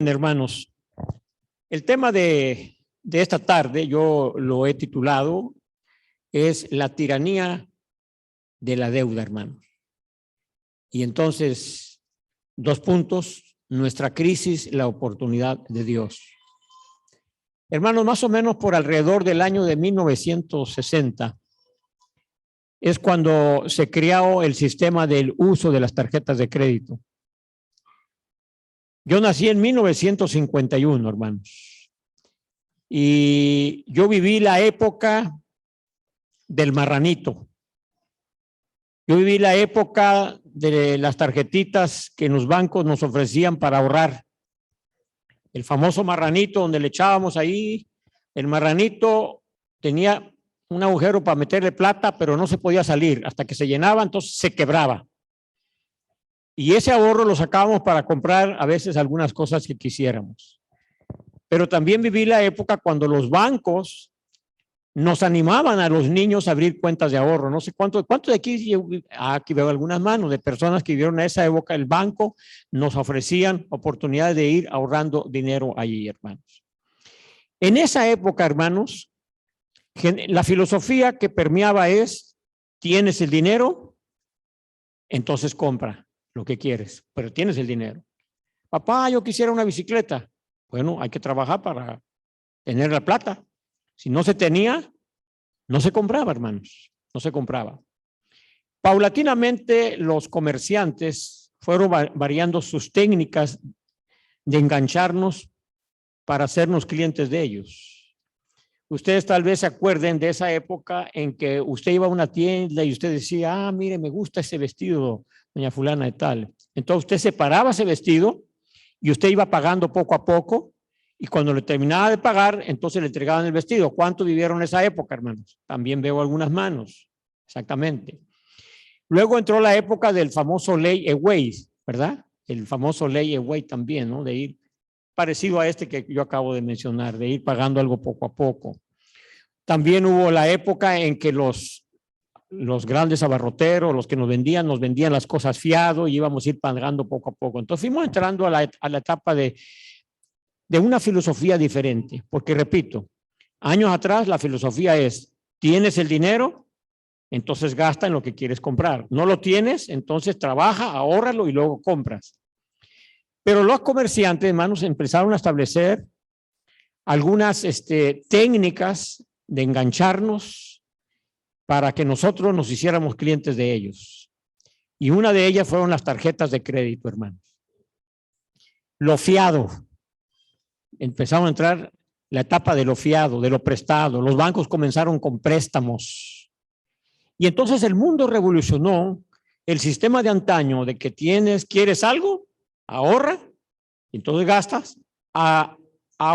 Hermanos, el tema de esta tarde, yo lo he titulado, es la tiranía de la deuda, hermanos. Y entonces, 2 puntos, nuestra crisis, la oportunidad de Dios. Hermanos, más o menos por alrededor del año de 1960, es cuando se creó el sistema del uso de las tarjetas de crédito. Yo nací en 1951, hermanos, y yo viví la época del marranito. Yo viví la época de las tarjetitas que en los bancos nos ofrecían para ahorrar. El famoso marranito donde le echábamos ahí, el marranito tenía un agujero para meterle plata, pero no se podía salir. Hasta que se llenaba, entonces se quebraba. Y ese ahorro lo sacábamos para comprar a veces algunas cosas que quisiéramos. Pero también viví la época cuando los bancos nos animaban a los niños a abrir cuentas de ahorro. No sé cuántos de aquí, aquí veo algunas manos de personas que vivieron a esa época. El banco nos ofrecían oportunidades de ir ahorrando dinero allí, hermanos. En esa época, hermanos, la filosofía que permeaba es: tienes el dinero, entonces compra lo que quieres, pero tienes el dinero. Papá, yo quisiera una bicicleta. Bueno, hay que trabajar para tener la plata. Si no se tenía, no se compraba, hermanos, no se compraba. Paulatinamente, los comerciantes fueron variando sus técnicas de engancharnos para hacernos clientes de ellos. Ustedes tal vez se acuerden de esa época en que usted iba a una tienda y usted decía: mire, me gusta ese vestido, doña fulana de tal. Entonces usted separaba ese vestido y usted iba pagando poco a poco, y cuando le terminaba de pagar, entonces le entregaban el vestido. ¿Cuánto vivieron esa época, hermanos? También veo algunas manos, exactamente. Luego entró la época del famoso layaway, ¿verdad? El famoso layaway también, ¿no? De ir parecido a este que yo acabo de mencionar, de ir pagando algo poco a poco. También hubo la época en que los grandes abarroteros, los que nos vendían las cosas fiado y íbamos a ir pagando poco a poco. Entonces fuimos entrando a la etapa de una filosofía diferente, porque repito, años atrás la filosofía es: tienes el dinero, entonces gasta en lo que quieres comprar. No lo tienes, entonces trabaja, ahórralo y luego compras. Pero los comerciantes, hermanos, empezaron a establecer algunas técnicas de engancharnos para que nosotros nos hiciéramos clientes de ellos. Y una de ellas fueron las tarjetas de crédito, hermanos. Lo fiado. Empezaron a entrar la etapa de lo fiado, de lo prestado. Los bancos comenzaron con préstamos. Y entonces el mundo revolucionó el sistema de antaño de que quieres algo, ahorra, entonces gastas, a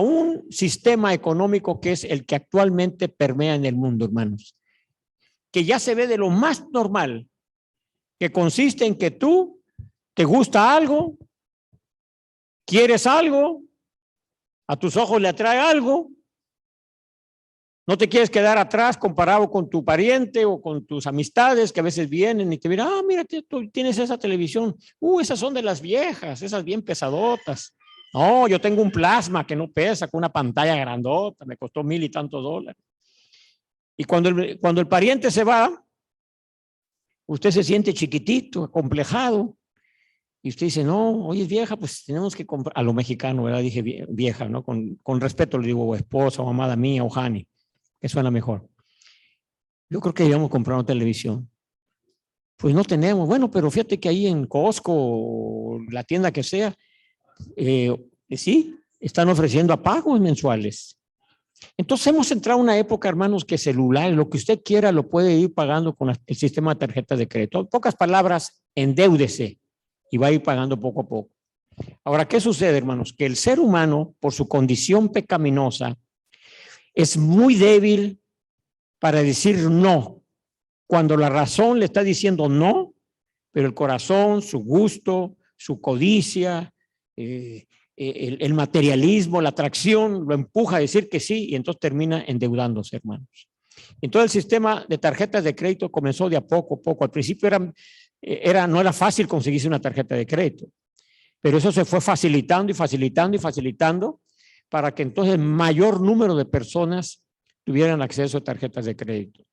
un sistema económico que es el que actualmente permea en el mundo, hermanos. Que ya se ve de lo más normal, que consiste en que tú te gusta algo, quieres algo, a tus ojos le atrae algo, no te quieres quedar atrás comparado con tu pariente o con tus amistades que a veces vienen y te miran: mira, tú tienes esa televisión, esas son de las viejas, esas bien pesadotas. No, yo tengo un plasma que no pesa, con una pantalla grandota, me costó $1,000 y tantos dólares. Y cuando el pariente se va, usted se siente chiquitito, acomplejado, y usted dice: no, oye, vieja, pues tenemos que comprar, a lo mexicano, ¿verdad? Dije vieja, ¿no? Con respeto le digo esposa, o amada mía, o Jani, que suena mejor. Yo creo que debíamos comprar una televisión. Pues no tenemos. Bueno, pero fíjate que ahí en Costco, o la tienda que sea, sí, están ofreciendo a pagos mensuales. Entonces hemos entrado a una época, hermanos, que celulares, lo que usted quiera lo puede ir pagando con el sistema de tarjetas de crédito. En pocas palabras, endeúdese y va a ir pagando poco a poco. Ahora, ¿qué sucede, hermanos? Que el ser humano, por su condición pecaminosa, es muy débil para decir no, cuando la razón le está diciendo no, pero el corazón, su gusto, su codicia, el materialismo, la atracción, lo empuja a decir que sí, y entonces termina endeudándose, hermanos. Entonces el sistema de tarjetas de crédito comenzó de a poco a poco. Al principio no era fácil conseguirse una tarjeta de crédito. Pero eso se fue facilitando y facilitando y facilitando para que entonces mayor número de personas tuvieran acceso a tarjetas de crédito.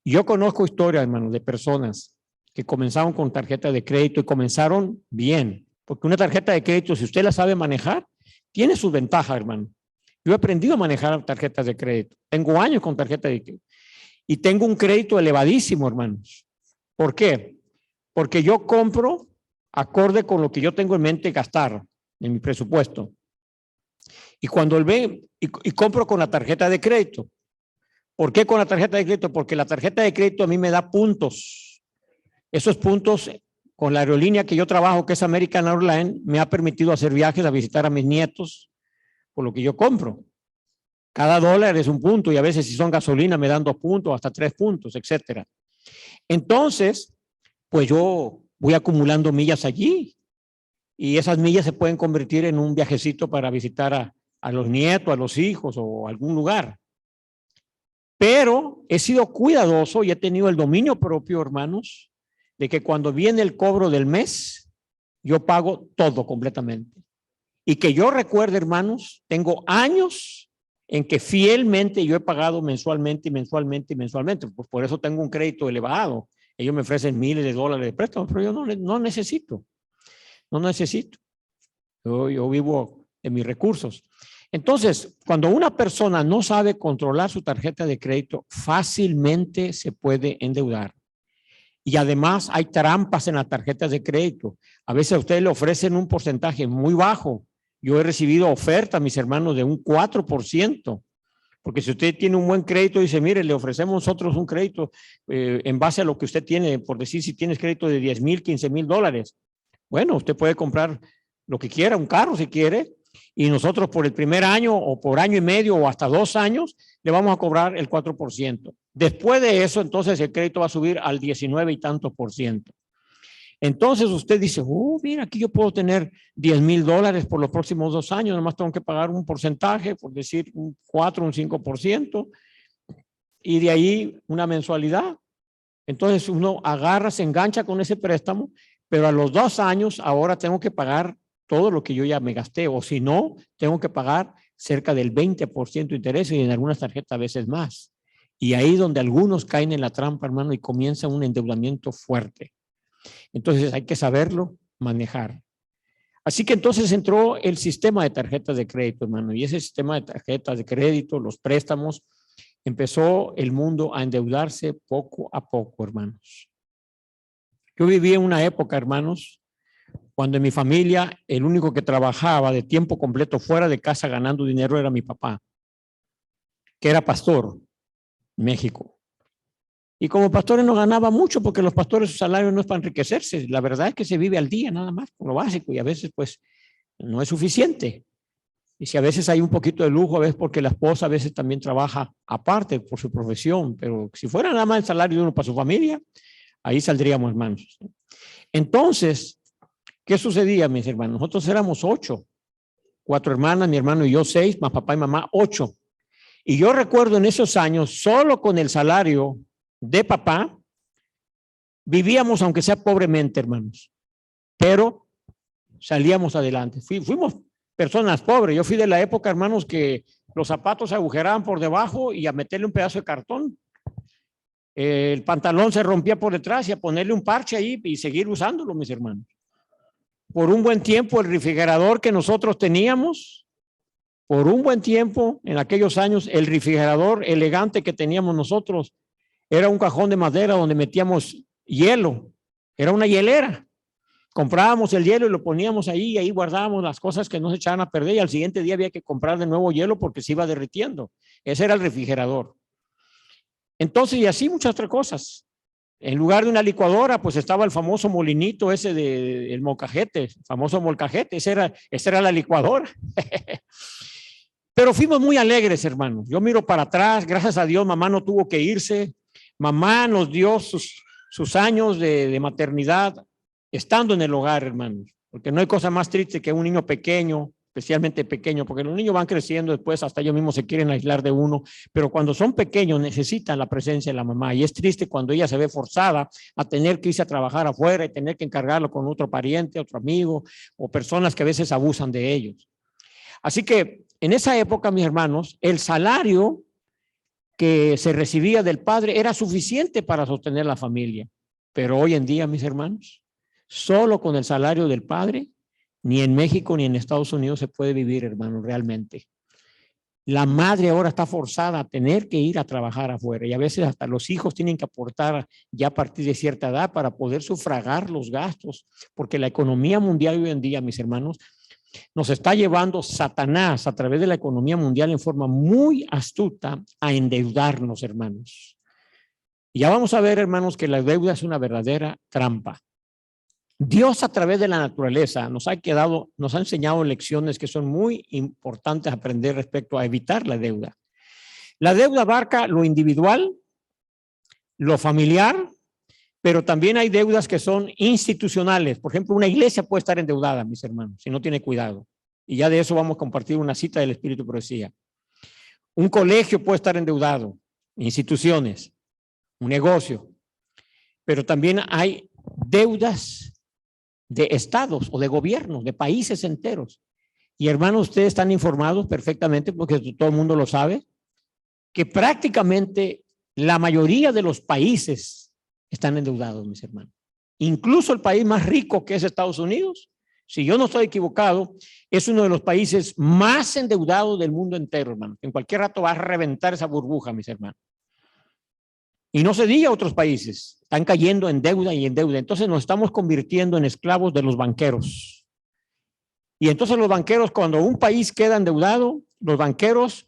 Yo conozco historias, hermanos, de personas que comenzaron con tarjetas de crédito y comenzaron bien, porque una tarjeta de crédito, si usted la sabe manejar, tiene sus ventajas, hermano. Yo he aprendido a manejar tarjetas de crédito. Tengo años con tarjetas de crédito y tengo un crédito elevadísimo, hermanos. ¿Por qué? Porque yo compro acorde con lo que yo tengo en mente gastar en mi presupuesto. Y cuando y compro con la tarjeta de crédito. ¿Por qué con la tarjeta de crédito? Porque la tarjeta de crédito a mí me da puntos. Esos puntos con la aerolínea que yo trabajo, que es American Airlines, me ha permitido hacer viajes a visitar a mis nietos por lo que yo compro. Cada dólar es un punto y a veces si son gasolina me dan 2 puntos, hasta 3 puntos, etcétera. Entonces, pues yo voy acumulando millas allí y esas millas se pueden convertir en un viajecito para visitar a los nietos, a los hijos o a algún lugar. Pero he sido cuidadoso y he tenido el dominio propio, hermanos, de que cuando viene el cobro del mes, yo pago todo completamente. Y que yo recuerde, hermanos, tengo años en que fielmente yo he pagado mensualmente y mensualmente y mensualmente. Pues por eso tengo un crédito elevado. Ellos me ofrecen miles de dólares de préstamos, pero yo no necesito. No necesito. Yo vivo de mis recursos. Entonces, cuando una persona no sabe controlar su tarjeta de crédito, fácilmente se puede endeudar. Y además hay trampas en las tarjetas de crédito. A veces a ustedes le ofrecen un porcentaje muy bajo. Yo he recibido ofertas, mis hermanos, de un 4%. Porque si usted tiene un buen crédito, dice, mire, le ofrecemos nosotros un crédito en base a lo que usted tiene, por decir, si tienes crédito de 10,000, 15,000 dólares. Bueno, usted puede comprar lo que quiera, un carro si quiere, y nosotros por el primer año o por año y medio o hasta 2 años le vamos a cobrar el 4%. Después de eso, entonces el crédito va a subir al 19 y tantos %. Entonces usted dice, mira, aquí yo puedo tener 10,000 dólares por los próximos 2 años, nomás tengo que pagar un porcentaje, por decir un 4, un 5%, y de ahí una mensualidad. Entonces uno agarra, se engancha con ese préstamo, pero a los 2 años ahora tengo que pagar todo lo que yo ya me gasté, o si no, tengo que pagar cerca del 20% de interés y en algunas tarjetas a veces más. Y ahí donde algunos caen en la trampa, hermano, y comienza un endeudamiento fuerte. Entonces hay que saberlo manejar. Así que entonces entró el sistema de tarjetas de crédito, hermano, y ese sistema de tarjetas de crédito, los préstamos, empezó el mundo a endeudarse poco a poco, hermanos. Yo viví en una época, hermanos, cuando en mi familia el único que trabajaba de tiempo completo fuera de casa ganando dinero era mi papá, que era pastor en México. Y como pastores no ganaba mucho porque los pastores su salario no es para enriquecerse. La verdad es que se vive al día nada más, con lo básico, y a veces pues no es suficiente. Y si a veces hay un poquito de lujo, a veces porque la esposa a veces también trabaja aparte por su profesión, pero si fuera nada más el salario de uno para su familia, ahí saldríamos, hermanos. Entonces, ¿qué sucedía, mis hermanos? Nosotros éramos 8, 4 hermanas, mi hermano y yo 6, más papá y mamá 8. Y yo recuerdo en esos años, solo con el salario de papá, vivíamos aunque sea pobremente, hermanos, pero salíamos adelante. Fuimos personas pobres. Yo fui de la época, hermanos, que los zapatos se agujeraban por debajo y a meterle un pedazo de cartón. El pantalón se rompía por detrás y a ponerle un parche ahí y seguir usándolo, mis hermanos. Por un buen tiempo, el refrigerador que nosotros teníamos, por un buen tiempo, en aquellos años, el refrigerador elegante que teníamos nosotros era un cajón de madera donde metíamos hielo. Era una hielera. Comprábamos el hielo y lo poníamos ahí y ahí guardábamos las cosas que no se echaban a perder y al siguiente día había que comprar de nuevo hielo porque se iba derritiendo. Ese era el refrigerador. Entonces, y así muchas otras cosas. En lugar de una licuadora, pues estaba el famoso molinito ese del molcajete, el famoso molcajete, esa era la licuadora. Pero fuimos muy alegres, hermanos. Yo miro para atrás, gracias a Dios, mamá no tuvo que irse. Mamá nos dio sus años de maternidad estando en el hogar, hermanos. Porque no hay cosa más triste que un niño pequeño, especialmente pequeños, porque los niños van creciendo, después hasta ellos mismos se quieren aislar de uno, pero cuando son pequeños necesitan la presencia de la mamá, y es triste cuando ella se ve forzada a tener que irse a trabajar afuera y tener que encargarlo con otro pariente, otro amigo, o personas que a veces abusan de ellos. Así que en esa época, mis hermanos, el salario que se recibía del padre era suficiente para sostener la familia. Pero hoy en día, mis hermanos, solo con el salario del padre, ni en México ni en Estados Unidos se puede vivir, hermanos, realmente. La madre ahora está forzada a tener que ir a trabajar afuera y a veces hasta los hijos tienen que aportar ya a partir de cierta edad para poder sufragar los gastos, porque la economía mundial hoy en día, mis hermanos, nos está llevando Satanás a través de la economía mundial en forma muy astuta a endeudarnos, hermanos. Y ya vamos a ver, hermanos, que la deuda es una verdadera trampa. Dios a través de la naturaleza nos ha enseñado lecciones que son muy importantes aprender respecto a evitar la deuda. La deuda abarca lo individual, lo familiar, pero también hay deudas que son institucionales. Por ejemplo, una iglesia puede estar endeudada, mis hermanos, si no tiene cuidado. Y ya de eso vamos a compartir una cita del Espíritu de Profecía. Un colegio puede estar endeudado, instituciones, un negocio. Pero también hay deudas de estados o de gobiernos, de países enteros. Y hermanos, ustedes están informados perfectamente, porque todo el mundo lo sabe, que prácticamente la mayoría de los países están endeudados, mis hermanos. Incluso el país más rico, que es Estados Unidos, si yo no estoy equivocado, es uno de los países más endeudados del mundo entero, hermano. En cualquier rato va a reventar esa burbuja, mis hermanos. Y no se diga otros países, están cayendo en deuda y en deuda. Entonces nos estamos convirtiendo en esclavos de los banqueros. Y entonces los banqueros, cuando un país queda endeudado, los banqueros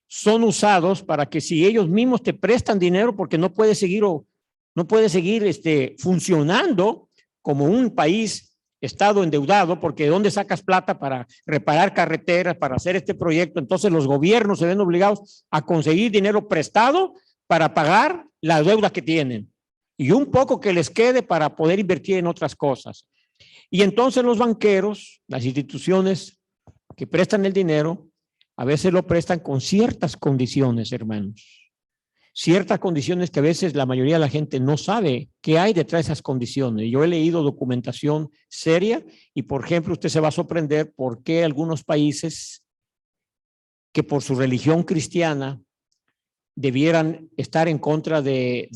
son usados para que si ellos mismos te prestan dinero porque no puede seguir funcionando como un país estado endeudado, porque ¿de dónde sacas plata para reparar carreteras, para hacer este proyecto? Entonces los gobiernos se ven obligados a conseguir dinero prestado para pagar la deuda que tienen y un poco que les quede para poder invertir en otras cosas. Y entonces los banqueros, las instituciones que prestan el dinero, a veces lo prestan con ciertas condiciones, hermanos. Ciertas condiciones que a veces la mayoría de la gente no sabe qué hay detrás de esas condiciones. Yo he leído documentación seria y, por ejemplo, usted se va a sorprender por qué algunos países que por su religión cristiana debieran estar en contra del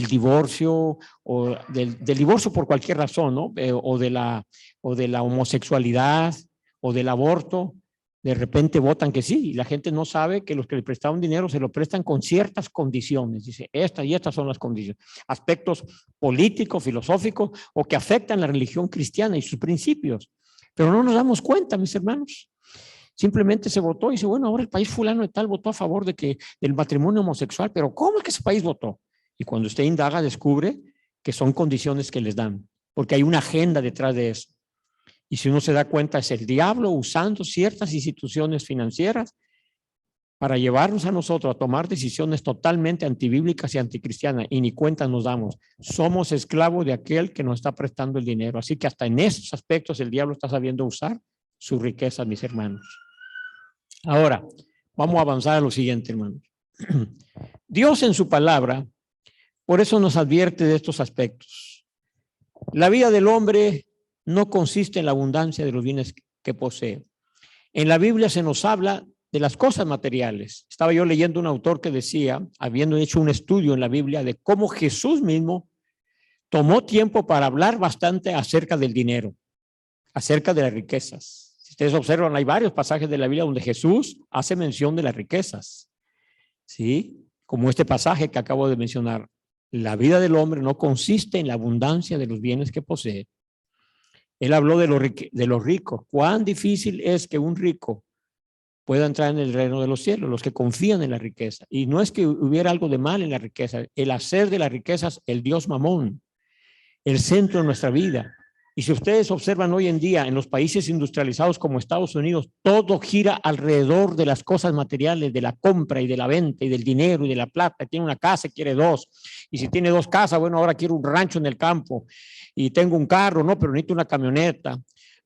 divorcio o del divorcio por cualquier razón, ¿no? O de la homosexualidad o del aborto. De repente votan que sí, y la gente no sabe que los que le prestaron dinero se lo prestan con ciertas condiciones. Dice, estas y estas son las condiciones. Aspectos políticos, filosóficos, o que afectan la religión cristiana y sus principios. Pero no nos damos cuenta, mis hermanos. Simplemente se votó y dice, bueno, ahora el país fulano de tal votó a favor del matrimonio homosexual, pero ¿cómo es que ese país votó? Y cuando usted indaga, descubre que son condiciones que les dan, porque hay una agenda detrás de eso. Y si uno se da cuenta, es el diablo usando ciertas instituciones financieras para llevarnos a nosotros a tomar decisiones totalmente antibíblicas y anticristianas, y ni cuenta nos damos. Somos esclavos de aquel que nos está prestando el dinero. Así que hasta en esos aspectos el diablo está sabiendo usar su riqueza, mis hermanos. Ahora, vamos a avanzar a lo siguiente, hermanos. Dios en su palabra, por eso nos advierte de estos aspectos. La vida del hombre no consiste en la abundancia de los bienes que posee. En la Biblia se nos habla de las cosas materiales. Estaba yo leyendo un autor que decía, habiendo hecho un estudio en la Biblia, de cómo Jesús mismo tomó tiempo para hablar bastante acerca del dinero, acerca de las riquezas. Si ustedes observan, hay varios pasajes de la Biblia donde Jesús hace mención de las riquezas, ¿sí? Como este pasaje que acabo de mencionar. La vida del hombre no consiste en la abundancia de los bienes que posee. Él habló de los ricos. Cuán difícil es que un rico pueda entrar en el reino de los cielos, los que confían en la riqueza. Y no es que hubiera algo de mal en la riqueza. El hacer de las riquezas el Dios Mamón, el centro de nuestra vida. Y si ustedes observan hoy en día en los países industrializados como Estados Unidos, todo gira alrededor de las cosas materiales, de la compra y de la venta y del dinero y de la plata. Tiene una casa, quiere dos. Y si tiene dos casas, bueno, ahora quiero un rancho en el campo. Y tengo un carro, no, pero necesito una camioneta.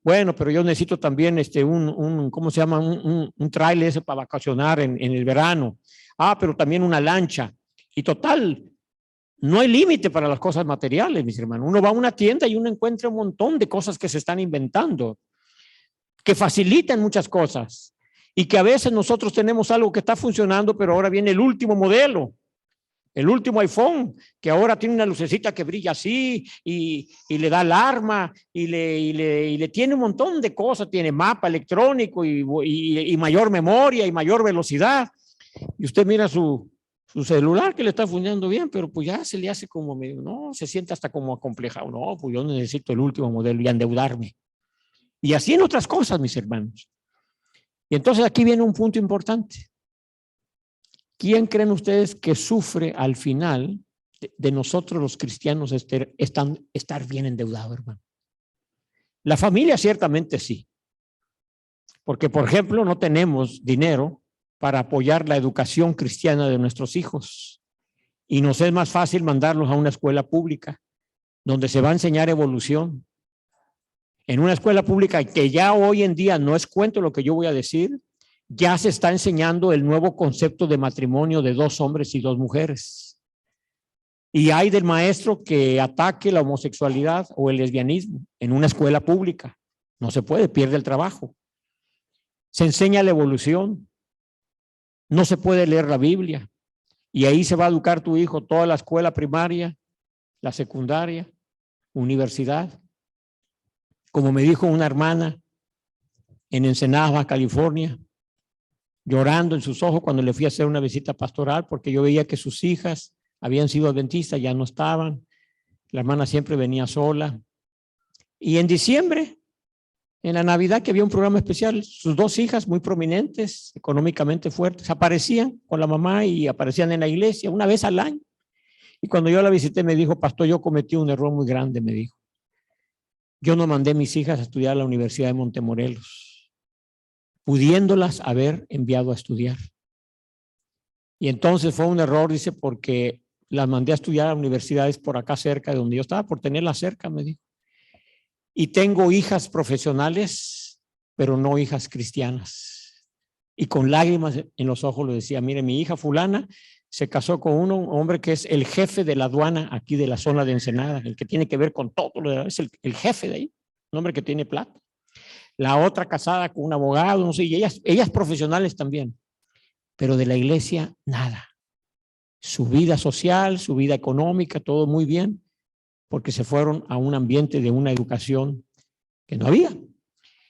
Bueno, pero yo necesito también ¿cómo se llama? Un tráiler ese para vacacionar en el verano. Ah, pero también una lancha. Y total, no hay límite para las cosas materiales, mis hermanos. Uno va a una tienda y uno encuentra un montón de cosas que se están inventando, que facilitan muchas cosas. Y que a veces nosotros tenemos algo que está funcionando, pero ahora viene el último modelo. El último iPhone, que ahora tiene una lucecita que brilla así y le da alarma y le tiene un montón de cosas, tiene mapa electrónico y mayor memoria y mayor velocidad. Y usted mira su celular que le está funcionando bien, pero pues ya se le hace como medio, no, se siente hasta como acomplejado. No, pues yo necesito el último modelo y endeudarme. Y así en otras cosas, mis hermanos. Y entonces aquí viene un punto importante. ¿Quién creen ustedes que sufre al final de nosotros los cristianos estar bien endeudados, hermano? La familia ciertamente sí. Porque, por ejemplo, no tenemos dinero para apoyar la educación cristiana de nuestros hijos. Y nos es más fácil mandarlos a una escuela pública, donde se va a enseñar evolución. En una escuela pública que ya hoy en día no es cuento lo que yo voy a decir, ya se está enseñando el nuevo concepto de matrimonio de 2 hombres y 2 mujeres. Y hay del maestro que ataque la homosexualidad o el lesbianismo en una escuela pública. No se puede, pierde el trabajo. Se enseña la evolución. No se puede leer la Biblia. Y ahí se va a educar tu hijo toda la escuela primaria, la secundaria, universidad. Como me dijo una hermana en Ensenada, California, llorando en sus ojos cuando le fui a hacer una visita pastoral, porque yo veía que sus hijas habían sido adventistas, ya no estaban. La hermana siempre venía sola. Y en diciembre, en la Navidad, que había un programa especial, sus 2 hijas muy prominentes, económicamente fuertes, aparecían con la mamá y aparecían en la iglesia una vez al año. Y cuando yo la visité me dijo, pastor, yo cometí un error muy grande, me dijo. Yo no mandé a mis hijas a estudiar a la Universidad de Montemorelos, pudiéndolas haber enviado a estudiar. Y entonces fue un error, dice, porque las mandé a estudiar a universidades por acá cerca de donde yo estaba, por tenerlas cerca, me dijo. Y tengo hijas profesionales, pero no hijas cristianas. Y con lágrimas en los ojos le decía, mire, mi hija fulana se casó con un hombre que es el jefe de la aduana aquí de la zona de Ensenada, el que tiene que ver con todo, es el jefe de ahí, un hombre que tiene plata. La otra casada con un abogado, no sé, y ellas profesionales también. Pero de la iglesia, nada. Su vida social, su vida económica, todo muy bien, porque se fueron a un ambiente de una educación que no había.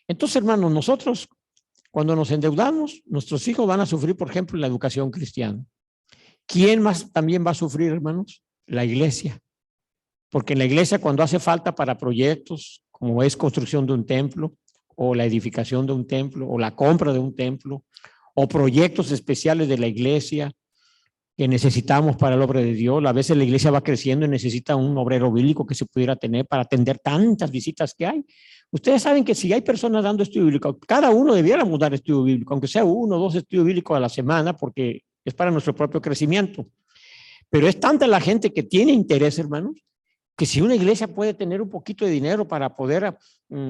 Entonces, hermanos, nosotros, cuando nos endeudamos, nuestros hijos van a sufrir, por ejemplo, la educación cristiana. ¿Quién más también va a sufrir, hermanos? La iglesia. Porque en la iglesia, cuando hace falta para proyectos, como es construcción de un templo, o la edificación de un templo, o la compra de un templo, o proyectos especiales de la iglesia que necesitamos para la obra de Dios. A veces la iglesia va creciendo y necesita un obrero bíblico que se pudiera tener para atender tantas visitas que hay. Ustedes saben que si hay personas dando estudio bíblico, cada uno debiéramos dar estudio bíblico, aunque sea 1 o 2 estudios bíblicos a la semana, porque es para nuestro propio crecimiento. Pero es tanta la gente que tiene interés, hermanos, que si una iglesia puede tener un poquito de dinero para poder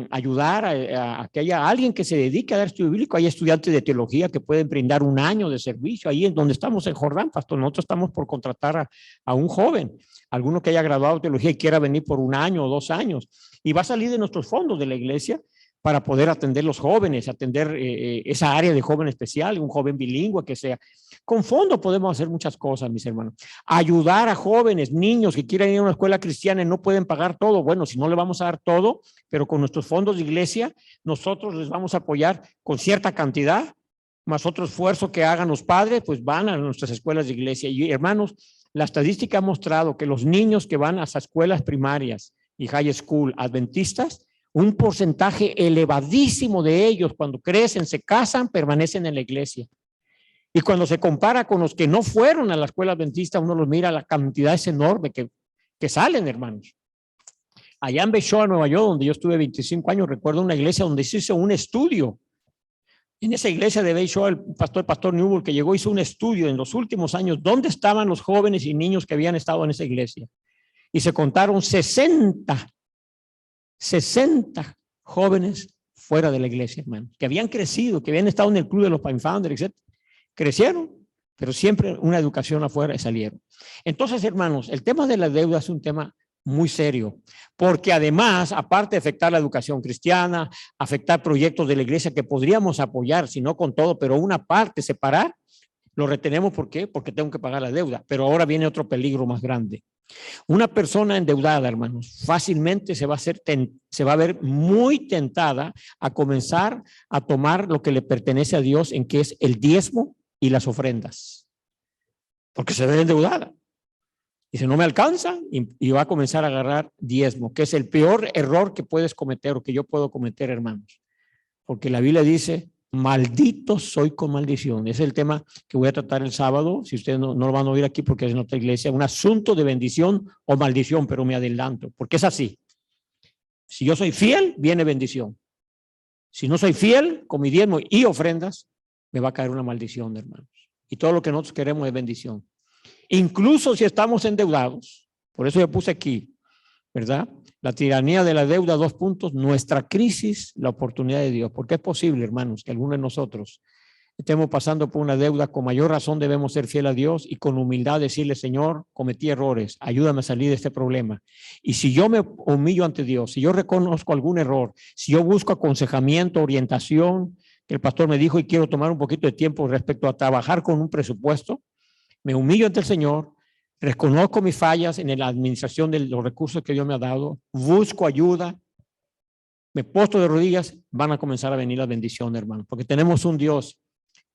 ayudar a que haya alguien que se dedique a dar estudio bíblico, hay estudiantes de teología que pueden brindar 1 año de servicio, ahí en donde estamos en Jordán, pastor, nosotros estamos por contratar a un joven, alguno que haya graduado de teología y quiera venir por 1 año o 2 años, y va a salir de nuestros fondos de la iglesia para poder atender los jóvenes, atender esa área de joven especial, un joven bilingüe que sea. Con fondo podemos hacer muchas cosas, mis hermanos. Ayudar a jóvenes, niños que quieran ir a una escuela cristiana y no pueden pagar todo. Bueno, si no le vamos a dar todo, pero con nuestros fondos de iglesia, nosotros les vamos a apoyar con cierta cantidad, más otro esfuerzo que hagan los padres, pues van a nuestras escuelas de iglesia. Y hermanos, la estadística ha mostrado que los niños que van a las escuelas primarias y high school adventistas, un porcentaje elevadísimo de ellos cuando crecen, se casan, permanecen en la iglesia. Y cuando se compara con los que no fueron a la escuela adventista, uno los mira, la cantidad es enorme que salen, hermanos. Allá en Bayshore, Nueva York, donde yo estuve 25 años, recuerdo una iglesia donde se hizo un estudio. En esa iglesia de Bayshore, el pastor Newell, que llegó, hizo un estudio en los últimos años, dónde estaban los jóvenes y niños que habían estado en esa iglesia. Y se contaron 60 jóvenes fuera de la iglesia, hermano, que habían crecido, que habían estado en el club de los Pine Founders, etc. Crecieron, pero siempre una educación afuera y salieron. Entonces, hermanos, el tema de la deuda es un tema muy serio, porque además, aparte de afectar la educación cristiana, afectar proyectos de la iglesia que podríamos apoyar, si no con todo, pero una parte separar, lo retenemos. ¿Por qué? Porque tengo que pagar la deuda. Pero ahora viene otro peligro más grande. Una persona endeudada, hermanos, fácilmente se va a ver muy tentada a comenzar a tomar lo que le pertenece a Dios, en que es el diezmo y las ofrendas, porque se ve endeudada. Dice, no me alcanza, y va a comenzar a agarrar diezmo, que es el peor error que puedes cometer o que yo puedo cometer, hermanos. Porque la Biblia dice, maldito soy con maldición. Es el tema que voy a tratar el sábado, si ustedes no lo van a oír aquí porque es en otra iglesia, un asunto de bendición o maldición, pero me adelanto, porque es así. Si yo soy fiel, viene bendición. Si no soy fiel, con mi diezmo y ofrendas, me va a caer una maldición, hermanos. Y todo lo que nosotros queremos es bendición. Incluso si estamos endeudados, por eso yo puse aquí, ¿verdad? La tiranía de la deuda, 2 puntos, nuestra crisis, la oportunidad de Dios. Porque es posible, hermanos, que algunos de nosotros estemos pasando por una deuda. Con mayor razón debemos ser fieles a Dios y con humildad decirle, Señor, cometí errores, ayúdame a salir de este problema. Y si yo me humillo ante Dios, si yo reconozco algún error, si yo busco aconsejamiento, orientación, que el pastor me dijo y quiero tomar un poquito de tiempo respecto a trabajar con un presupuesto, me humillo ante el Señor, reconozco mis fallas en la administración de los recursos que Dios me ha dado, busco ayuda, me postro de rodillas, van a comenzar a venir las bendiciones, hermano, porque tenemos un Dios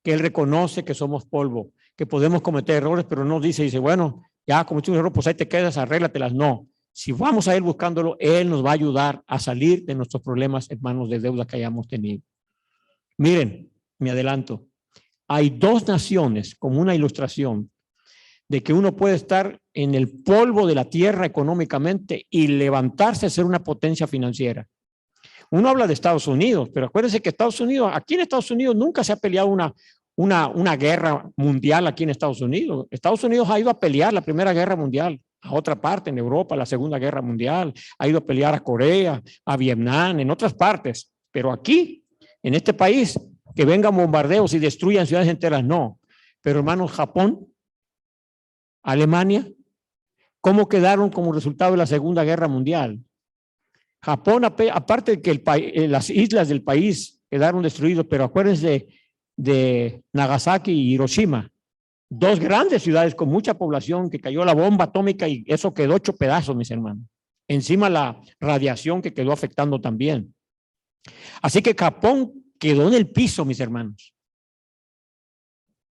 que Él reconoce que somos polvo, que podemos cometer errores, pero no dice, bueno, ya cometí un error, pues ahí te quedas, arréglatelas. No, si vamos a ir buscándolo, Él nos va a ayudar a salir de nuestros problemas, hermanos, de deuda que hayamos tenido. Miren, me adelanto, hay 2 naciones, como una ilustración, de que uno puede estar en el polvo de la tierra económicamente y levantarse a ser una potencia financiera. Uno habla de Estados Unidos, pero acuérdense que Estados Unidos, aquí en Estados Unidos nunca se ha peleado una guerra mundial aquí en Estados Unidos. Estados Unidos ha ido a pelear la Primera Guerra Mundial a otra parte, en Europa, la Segunda Guerra Mundial, ha ido a pelear a Corea, a Vietnam, en otras partes, pero aquí, en este país, que vengan bombardeos y destruyan ciudades enteras, no. Pero hermanos, Japón, Alemania, ¿cómo quedaron como resultado de la Segunda Guerra Mundial? Japón, aparte de que las islas del país quedaron destruidas, pero acuérdense de Nagasaki y Hiroshima, 2 grandes ciudades con mucha población, que cayó la bomba atómica y eso quedó hecho pedazos, mis hermanos. Encima la radiación que quedó afectando también. Así que Japón quedó en el piso, mis hermanos,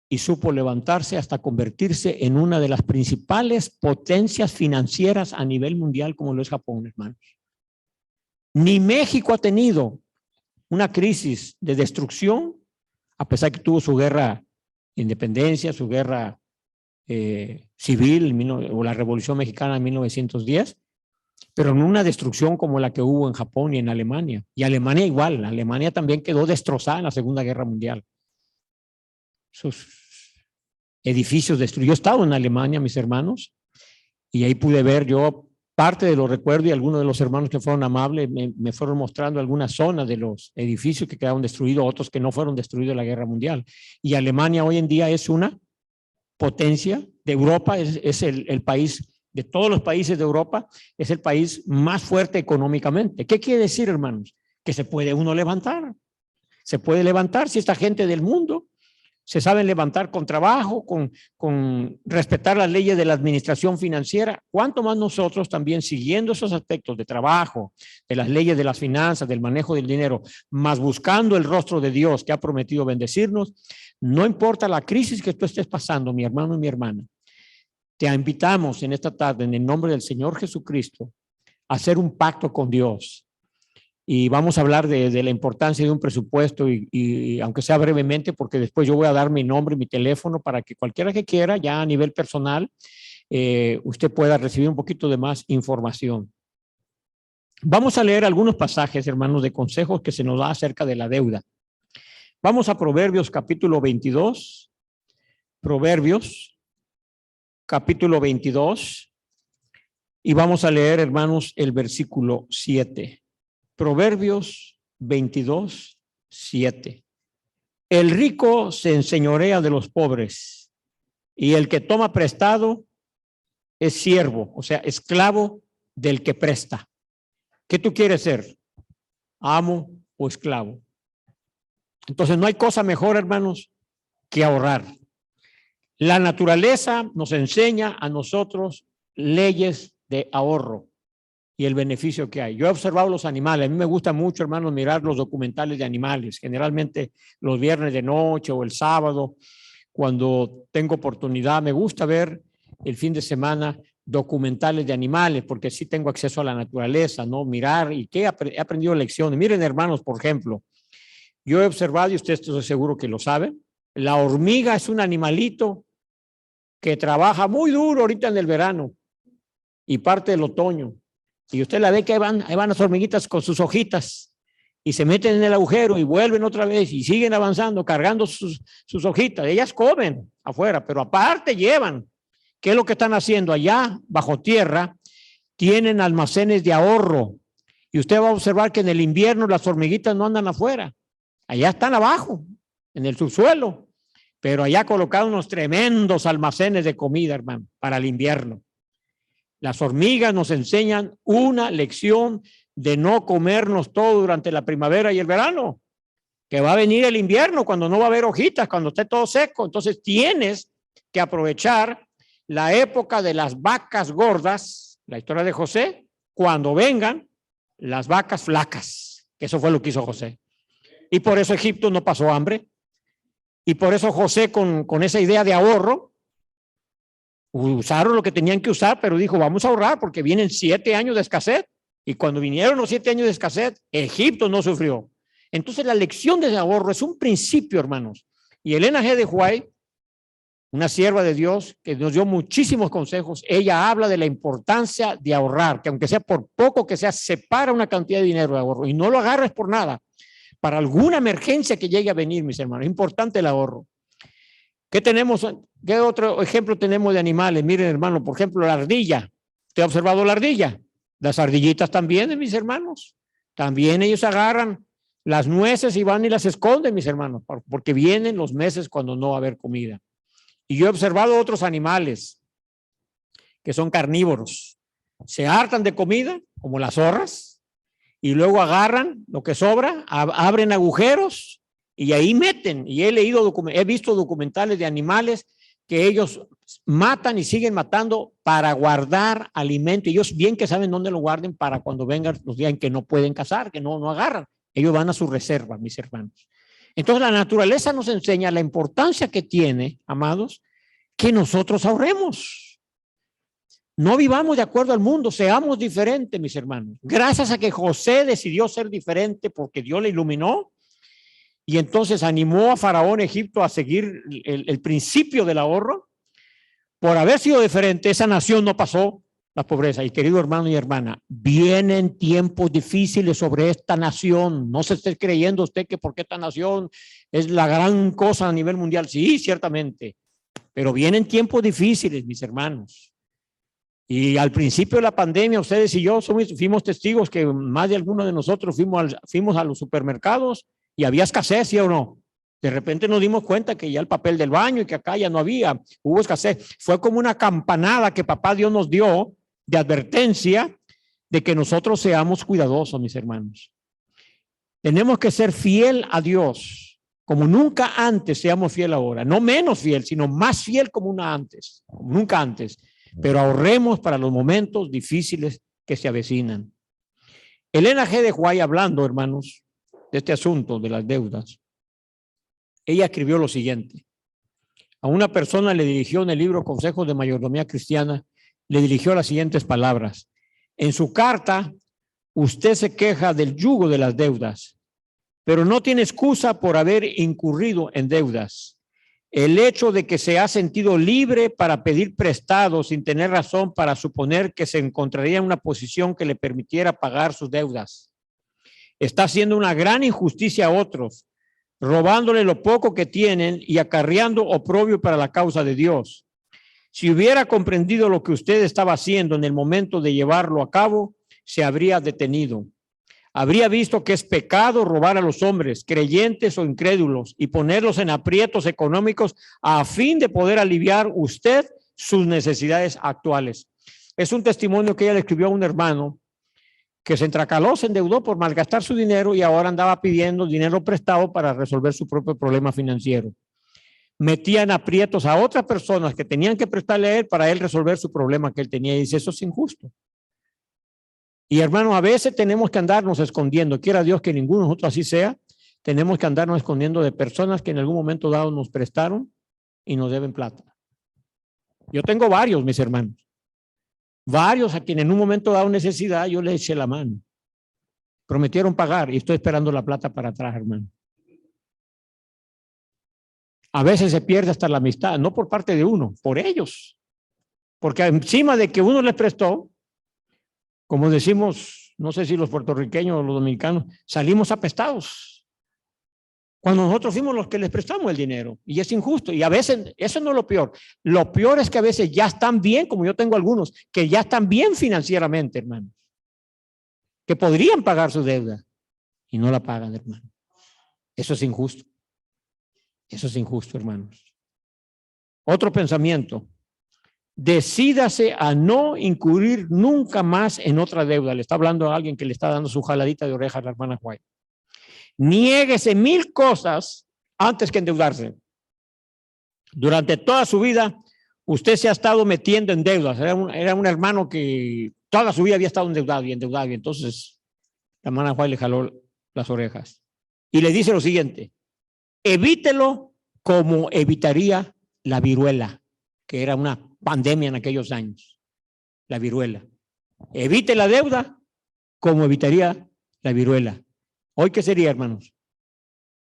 y supo levantarse hasta convertirse en una de las principales potencias financieras a nivel mundial, como lo es Japón, hermanos. Ni México ha tenido una crisis de destrucción, a pesar que tuvo su guerra de independencia, su guerra civil o la Revolución Mexicana en 1910, pero no una destrucción como la que hubo en Japón y en Alemania. Y Alemania igual, Alemania también quedó destrozada en la Segunda Guerra Mundial. Sus edificios destruidos. Yo he estado en Alemania, mis hermanos, y ahí pude ver yo parte de los recuerdos, y algunos de los hermanos que fueron amables me fueron mostrando algunas zonas de los edificios que quedaron destruidos, otros que no fueron destruidos en la Guerra Mundial. Y Alemania hoy en día es una potencia de Europa, es el país, de todos los países de Europa, es el país más fuerte económicamente. ¿Qué quiere decir, hermanos? Que se puede uno levantar. Se puede levantar si esta gente del mundo se saben levantar con trabajo, con respetar las leyes de la administración financiera. ¿Cuánto más nosotros también, siguiendo esos aspectos de trabajo, de las leyes de las finanzas, del manejo del dinero, más buscando el rostro de Dios que ha prometido bendecirnos? No importa la crisis que tú estés pasando, mi hermano y mi hermana, te invitamos en esta tarde, en el nombre del Señor Jesucristo, a hacer un pacto con Dios. Y vamos a hablar de la importancia de un presupuesto y aunque sea brevemente, porque después yo voy a dar mi nombre y mi teléfono para que cualquiera que quiera, ya a nivel personal, usted pueda recibir un poquito de más información. Vamos a leer algunos pasajes, hermanos, de consejos que se nos da acerca de la deuda. Vamos a Proverbios capítulo 22. Proverbios capítulo 22. Y vamos a leer, hermanos, el versículo 7. Proverbios 22:7. El rico se enseñorea de los pobres y el que toma prestado es siervo, o sea, esclavo del que presta. ¿Qué tú quieres ser? ¿Amo o esclavo? Entonces no hay cosa mejor, hermanos, que ahorrar. La naturaleza nos enseña a nosotros leyes de ahorro y el beneficio que hay. Yo he observado los animales. A mí me gusta mucho, hermanos, mirar los documentales de animales, generalmente los viernes de noche o el sábado, cuando tengo oportunidad. Me gusta ver el fin de semana documentales de animales, porque sí tengo acceso a la naturaleza, ¿no? Mirar y que he aprendido lecciones. Miren, hermanos, por ejemplo, yo he observado, y usted estoy seguro que lo sabe, la hormiga es un animalito que trabaja muy duro ahorita en el verano y parte del otoño. Y usted la ve que ahí van las hormiguitas con sus hojitas y se meten en el agujero y vuelven otra vez y siguen avanzando, cargando sus hojitas. Ellas comen afuera, pero aparte llevan. ¿Qué es lo que están haciendo? Allá, bajo tierra, tienen almacenes de ahorro. Y usted va a observar que en el invierno las hormiguitas no andan afuera. Allá están abajo, en el subsuelo. Pero allá colocados unos tremendos almacenes de comida, hermano, para el invierno. Las hormigas nos enseñan una lección de no comernos todo durante la primavera y el verano, que va a venir el invierno cuando no va a haber hojitas, cuando esté todo seco. Entonces tienes que aprovechar la época de las vacas gordas, la historia de José, cuando vengan las vacas flacas, que eso fue lo que hizo José. Y por eso Egipto no pasó hambre. Y por eso José, con esa idea de ahorro, usaron lo que tenían que usar, pero dijo, vamos a ahorrar porque vienen 7 años de escasez. Y cuando vinieron los 7 años de escasez, Egipto no sufrió. Entonces la lección de ahorro es un principio, hermanos. Y Elena G. de White, una sierva de Dios que nos dio muchísimos consejos, ella habla de la importancia de ahorrar, que aunque sea por poco que sea, separa una cantidad de dinero de ahorro y no lo agarres por nada. Para alguna emergencia que llegue a venir, mis hermanos, es importante el ahorro. ¿Qué tenemos? ¿Qué otro ejemplo tenemos de animales? Miren, hermano, por ejemplo, la ardilla. ¿Usted ha observado la ardilla? Las ardillitas también, mis hermanos. También ellos agarran las nueces y van y las esconden, mis hermanos, porque vienen los meses cuando no va a haber comida. Y yo he observado otros animales que son carnívoros. Se hartan de comida, como las zorras, y luego agarran lo que sobra, abren agujeros y ahí meten. Y he visto documentales de animales que ellos matan y siguen matando para guardar alimento. Ellos bien que saben dónde lo guarden para cuando vengan los días en que no pueden cazar, que no agarran. Ellos van a su reserva, mis hermanos. Entonces la naturaleza nos enseña la importancia que tiene, amados, que nosotros ahorremos. No vivamos de acuerdo al mundo, seamos diferentes, mis hermanos. Gracias a que José decidió ser diferente porque Dios le iluminó y entonces animó a Faraón Egipto a seguir el principio del ahorro. Por haber sido diferente, esa nación no pasó la pobreza. Y querido hermano y hermana, vienen tiempos difíciles sobre esta nación. No se esté creyendo usted que porque esta nación es la gran cosa a nivel mundial. Sí, ciertamente. Pero vienen tiempos difíciles, mis hermanos. Y al principio de la pandemia, ustedes y yo fuimos testigos que más de algunos de nosotros fuimos a los supermercados y había escasez, ¿sí o no? De repente nos dimos cuenta que ya el papel del baño y que acá ya no había, hubo escasez. Fue como una campanada que papá Dios nos dio de advertencia de que nosotros seamos cuidadosos, mis hermanos. Tenemos que ser fiel a Dios, como nunca antes seamos fiel ahora. No menos fiel, sino más fiel como nunca antes. Pero ahorremos para los momentos difíciles que se avecinan. Elena G. de White, hablando, hermanos, de este asunto de las deudas, ella escribió lo siguiente. A una persona le dirigió en el libro Consejos de Mayordomía Cristiana, le dirigió las siguientes palabras. En su carta, usted se queja del yugo de las deudas, pero no tiene excusa por haber incurrido en deudas. El hecho de que se ha sentido libre para pedir prestado sin tener razón para suponer que se encontraría en una posición que le permitiera pagar sus deudas. Está haciendo una gran injusticia a otros, robándole lo poco que tienen y acarreando oprobio para la causa de Dios. Si hubiera comprendido lo que usted estaba haciendo en el momento de llevarlo a cabo, se habría detenido. habría visto que es pecado robar a los hombres, creyentes o incrédulos, y ponerlos en aprietos económicos a fin de poder aliviar usted sus necesidades actuales. Es un testimonio que ella le escribió a un hermano que se entracaló, se endeudó por malgastar su dinero y ahora andaba pidiendo dinero prestado para resolver su propio problema financiero. Metían aprietos a otras personas que tenían que prestarle a él para él resolver su problema que él tenía, y dice, eso es injusto. Y hermanos, a veces tenemos que andarnos escondiendo, quiera Dios que ninguno de nosotros así sea, tenemos que andarnos escondiendo de personas que en algún momento dado nos prestaron y nos deben plata. Yo tengo varios, mis hermanos, varios a quienes en un momento dado necesidad yo les eché la mano. Prometieron pagar y estoy esperando la plata para atrás, hermano. A veces se pierde hasta la amistad, no por parte de uno, por ellos. Porque encima de que uno les prestó, como decimos, no sé si los puertorriqueños o los dominicanos, salimos apestados. Cuando nosotros fuimos los que les prestamos el dinero. Y es injusto. Y a veces, eso no es lo peor. Lo peor es que a veces ya están bien, como yo tengo algunos, que ya están bien financieramente, hermanos. Que podrían pagar su deuda y no la pagan, hermano. Eso es injusto. Eso es injusto, hermanos. Otro pensamiento. Decídase a no incurrir nunca más en otra deuda. Le está hablando a alguien que le está dando su jaladita de oreja a la hermana White. Niéguese 1000 cosas antes que endeudarse. Durante toda su vida, usted se ha estado metiendo en deudas. Era un hermano que toda su vida había estado endeudado y endeudado. Y entonces la hermana White le jaló las orejas. Y le dice lo siguiente. Evítelo como evitaría la viruela, que era una pandemia en aquellos años, la viruela. Evite la deuda como evitaría la viruela. ¿Hoy qué sería, hermanos?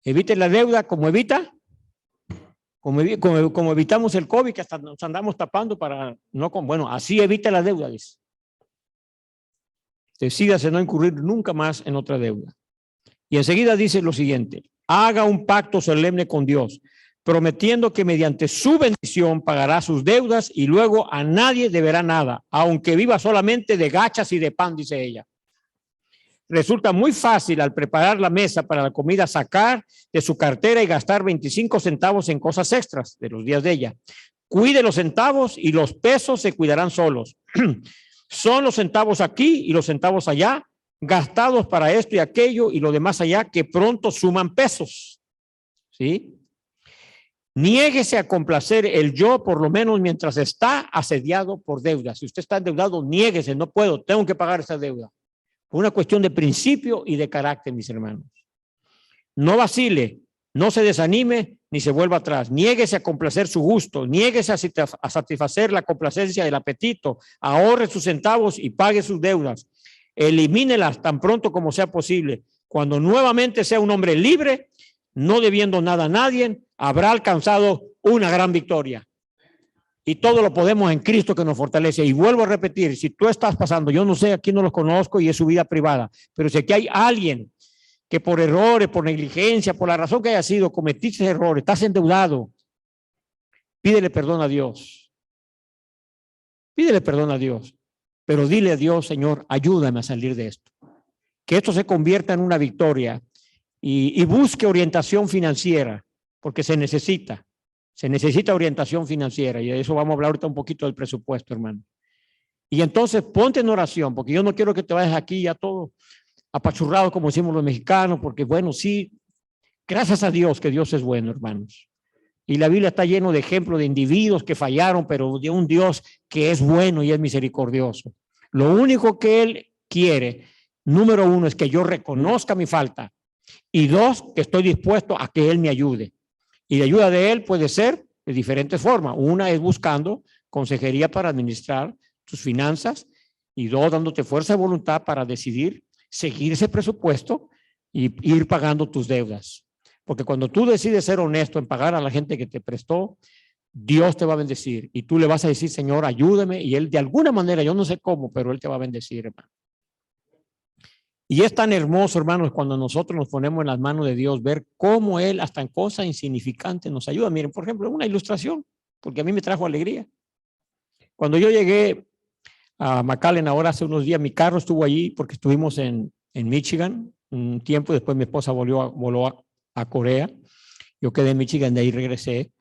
Evite la deuda como evita, como evitamos el COVID, que hasta nos andamos tapando para no, bueno, así evita la deuda, dice. Decídase no incurrir nunca más en otra deuda. Y enseguida dice lo siguiente, haga un pacto solemne con Dios, prometiendo que mediante su bendición pagará sus deudas y luego a nadie deberá nada, aunque viva solamente de gachas y de pan, dice ella. Resulta muy fácil al preparar la mesa para la comida sacar de su cartera y gastar 25 centavos en cosas extras de los días de ella. Cuide los centavos y los pesos se cuidarán solos. Son los centavos aquí y los centavos allá, gastados para esto y aquello y lo demás allá, que pronto suman pesos. ¿Sí? Niéguese a complacer el yo, por lo menos mientras está asediado por deudas. Si usted está endeudado, niéguese, no puedo, tengo que pagar esa deuda. Una cuestión de principio y de carácter, mis hermanos. No vacile, no se desanime ni se vuelva atrás. Niéguese a complacer su gusto, niéguese a satisfacer la complacencia del apetito, ahorre sus centavos y pague sus deudas. Elimínelas tan pronto como sea posible. Cuando nuevamente sea un hombre libre, no debiendo nada a nadie, habrá alcanzado una gran victoria. Y todo lo podemos en Cristo que nos fortalece. Y vuelvo a repetir, si tú estás pasando, yo no sé, aquí no los conozco y es su vida privada, pero si aquí hay alguien que por errores, por negligencia, por la razón que haya sido, cometiste errores, estás endeudado, pídele perdón a Dios. Pídele perdón a Dios. Pero dile a Dios, Señor, ayúdame a salir de esto. Que esto se convierta en una victoria y busque orientación financiera, porque se necesita orientación financiera. Y de eso vamos a hablar ahorita un poquito del presupuesto, hermano. Y entonces ponte en oración, porque yo no quiero que te vayas aquí ya todo apachurrado, como decimos los mexicanos, porque bueno, sí, gracias a Dios que Dios es bueno, hermanos. Y la Biblia está lleno de ejemplos de individuos que fallaron, pero de un Dios que es bueno y es misericordioso. Lo único que Él quiere, número uno, es que yo reconozca mi falta. Y dos, que estoy dispuesto a que Él me ayude. Y la ayuda de Él puede ser de diferentes formas. Una es buscando consejería para administrar tus finanzas. Y dos, dándote fuerza de voluntad para decidir seguir ese presupuesto y ir pagando tus deudas. Porque cuando tú decides ser honesto en pagar a la gente que te prestó, Dios te va a bendecir. Y tú le vas a decir, Señor, ayúdame. Y Él de alguna manera, yo no sé cómo, pero Él te va a bendecir, hermano. Y es tan hermoso, hermanos, cuando nosotros nos ponemos en las manos de Dios, ver cómo Él hasta en cosas insignificantes nos ayuda. Miren, por ejemplo, una ilustración, porque a mí me trajo alegría. Cuando yo llegué a McAllen ahora hace unos días, mi carro estuvo allí porque estuvimos en en Michigan. Un tiempo después mi esposa voló a Corea. Yo quedé en Michigan, de ahí regresé.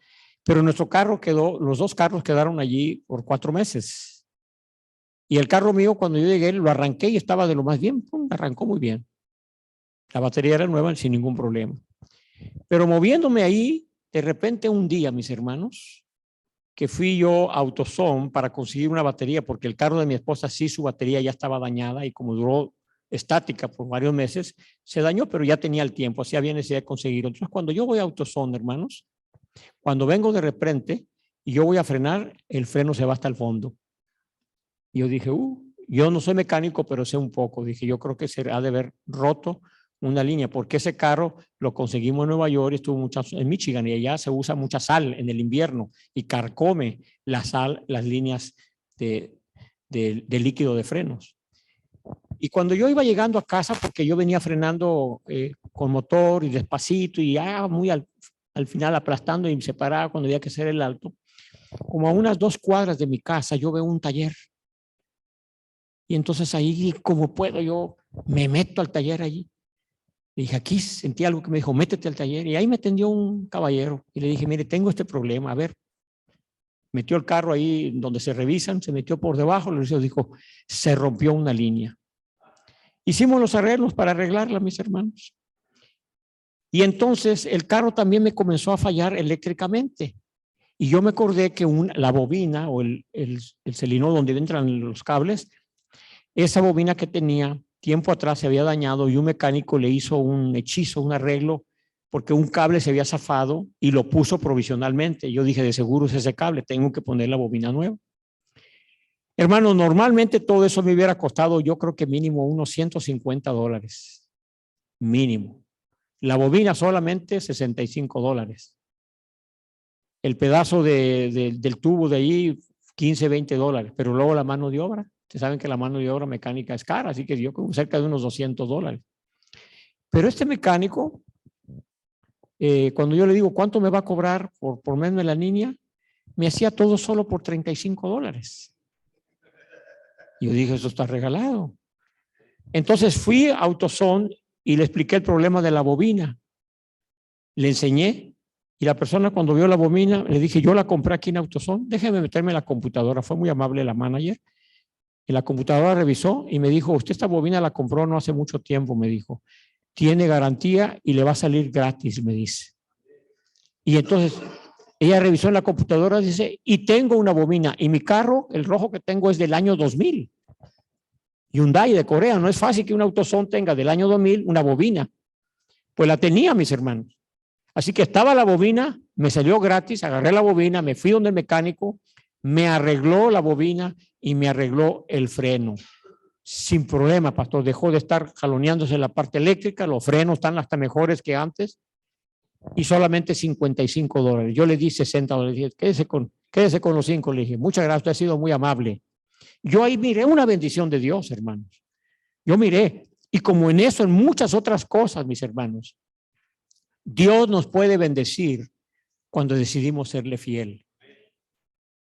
Pero nuestro carro quedó, los dos carros quedaron allí por 4 meses. Y el carro mío, cuando yo llegué, lo arranqué y estaba de lo más bien. ¡Pum! Arrancó muy bien. La batería era nueva sin ningún problema. Pero moviéndome ahí, de repente un día, mis hermanos, que fui yo a AutoZone para conseguir una batería, porque el carro de mi esposa sí, su batería ya estaba dañada y como duró estática por varios meses, se dañó, pero ya tenía el tiempo, así había necesidad de conseguirlo. Entonces, cuando yo voy a AutoZone, hermanos, cuando vengo de repente y yo voy a frenar, el freno se va hasta el fondo. Y yo dije, yo no soy mecánico, pero sé un poco. Dije, yo creo que se ha de haber roto una línea, porque ese carro lo conseguimos en Nueva York y estuvo en Michigan, y allá se usa mucha sal en el invierno y carcome la sal, las líneas de líquido de frenos. Y cuando yo iba llegando a casa, porque yo venía frenando con motor y despacito y muy al final aplastando y se paraba cuando había que hacer el alto, como a unas 2 cuadras de mi casa yo veo un taller. Y entonces ahí, como puedo, yo me meto al taller allí. Le dije, aquí sentí algo que me dijo, métete al taller. Y ahí me atendió un caballero y le dije, mire, tengo este problema, a ver. Metió el carro ahí donde se revisan, se metió por debajo, le dijo, se rompió una línea. Hicimos los arreglos para arreglarla, mis hermanos. Y entonces el carro también me comenzó a fallar eléctricamente. Y yo me acordé que la bobina o el celinó donde entran los cables, esa bobina que tenía tiempo atrás se había dañado y un mecánico le hizo un hechizo, un arreglo, porque un cable se había zafado y lo puso provisionalmente. Yo dije, de seguro es ese cable, tengo que poner la bobina nueva. Hermano, normalmente todo eso me hubiera costado, yo creo que mínimo unos $150. Mínimo. La bobina solamente $65. El pedazo del tubo de ahí, $15-20, pero luego la mano de obra. Ustedes saben que la mano de obra mecánica es cara, así que yo creo cerca de unos $200. Pero este mecánico, cuando yo le digo, ¿cuánto me va a cobrar por ponerme la línea? Me hacía todo solo por $35. Yo dije, eso está regalado. Entonces fui a AutoZone y le expliqué el problema de la bobina. Le enseñé y la persona cuando vio la bobina, le dije, yo la compré aquí en AutoZone, déjeme meterme en la computadora. Fue muy amable la manager. Y la computadora revisó y me dijo, usted esta bobina la compró no hace mucho tiempo, me dijo. Tiene garantía y le va a salir gratis, me dice. Y entonces ella revisó en la computadora y dice, y tengo una bobina. Y mi carro, el rojo que tengo es del año 2000. Hyundai de Corea. No es fácil que un AutoZone tenga del año 2000 una bobina. Pues la tenía, mis hermanos. Así que estaba la bobina, me salió gratis, agarré la bobina, me fui donde el mecánico, me arregló la bobina y me arregló el freno. Sin problema, pastor. Dejó de estar jaloneándose la parte eléctrica, los frenos están hasta mejores que antes y solamente $55. Yo le di $60. Dije, quédese con los 5. Le dije, muchas gracias, usted ha sido muy amable. Yo ahí miré una bendición de Dios, hermanos. Yo miré. Y como en eso, en muchas otras cosas, mis hermanos, Dios nos puede bendecir cuando decidimos serle fiel.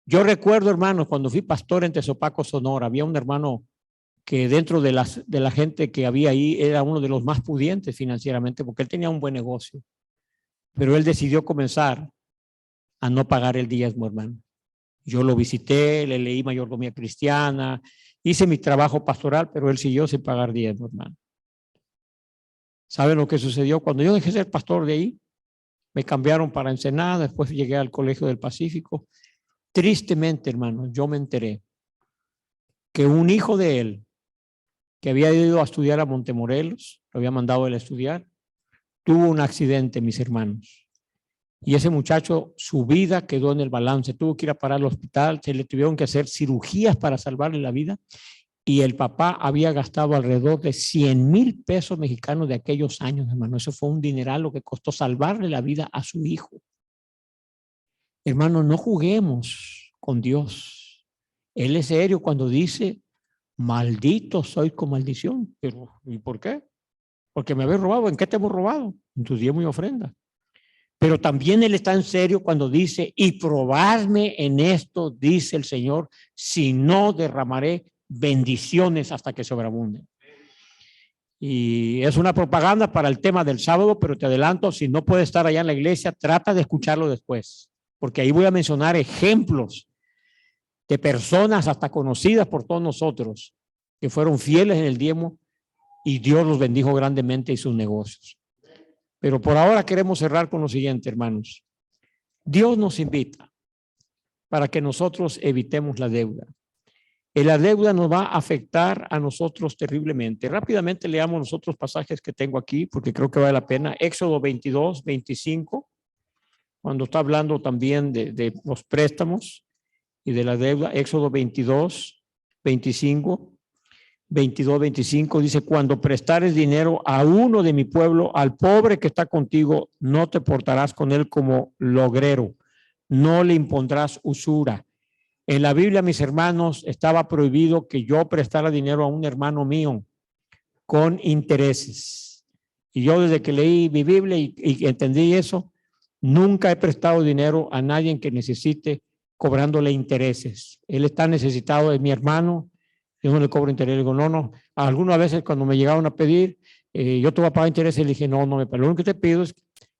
Yo recuerdo, hermanos, cuando fui pastor en Tezopaco, Sonora, había un hermano que dentro de la gente que había ahí era uno de los más pudientes financieramente porque él tenía un buen negocio. Pero él decidió comenzar a no pagar el diezmo, hermano. Yo lo visité, le leí mayordomía cristiana, hice mi trabajo pastoral, pero él siguió sin pagar diezmo, hermano. ¿Saben lo que sucedió? Cuando yo dejé de ser pastor de ahí, me cambiaron para Ensenada, después llegué al Colegio del Pacífico. Tristemente, hermano, yo me enteré que un hijo de él, que había ido a estudiar a Montemorelos, lo había mandado él a estudiar, tuvo un accidente, mis hermanos. Y ese muchacho, su vida quedó en el balance, tuvo que ir a parar al hospital, se le tuvieron que hacer cirugías para salvarle la vida. Y el papá había gastado alrededor de 100,000 pesos mexicanos de aquellos años, hermano. Eso fue un dineral lo que costó salvarle la vida a su hijo. Hermano, no juguemos con Dios. Él es serio cuando dice, maldito soy con maldición. Pero, ¿y por qué? Porque me habéis robado. ¿En qué te hemos robado? En tu diezmo y ofrenda. Pero también él está en serio cuando dice, y probadme en esto, dice el Señor, si no derramaré bendiciones hasta que sobreabunden. Y es una propaganda para el tema del sábado, pero te adelanto, si no puedes estar allá en la iglesia, trata de escucharlo después, porque ahí voy a mencionar ejemplos de personas hasta conocidas por todos nosotros que fueron fieles en el diezmo y Dios los bendijo grandemente en sus negocios. Pero por ahora queremos cerrar con lo siguiente, hermanos. Dios nos invita para que nosotros evitemos la deuda. Y la deuda nos va a afectar a nosotros terriblemente. Rápidamente leamos los otros pasajes que tengo aquí, porque creo que vale la pena. Éxodo 22, 25, cuando está hablando también de los préstamos y de la deuda. Éxodo 22, 25, 22, 25, dice, cuando prestares dinero a uno de mi pueblo, al pobre que está contigo, no te portarás con él como logrero, no le impondrás usura. En la Biblia, mis hermanos, estaba prohibido que yo prestara dinero a un hermano mío con intereses. Y yo desde que leí mi Biblia y entendí eso, nunca he prestado dinero a nadie que necesite cobrándole intereses. Él está necesitado de mi hermano, yo no le cobro interés. Le digo, no. Algunas veces cuando me llegaron a pedir, yo te voy a pagar intereses, le dije, no, lo único que te pido es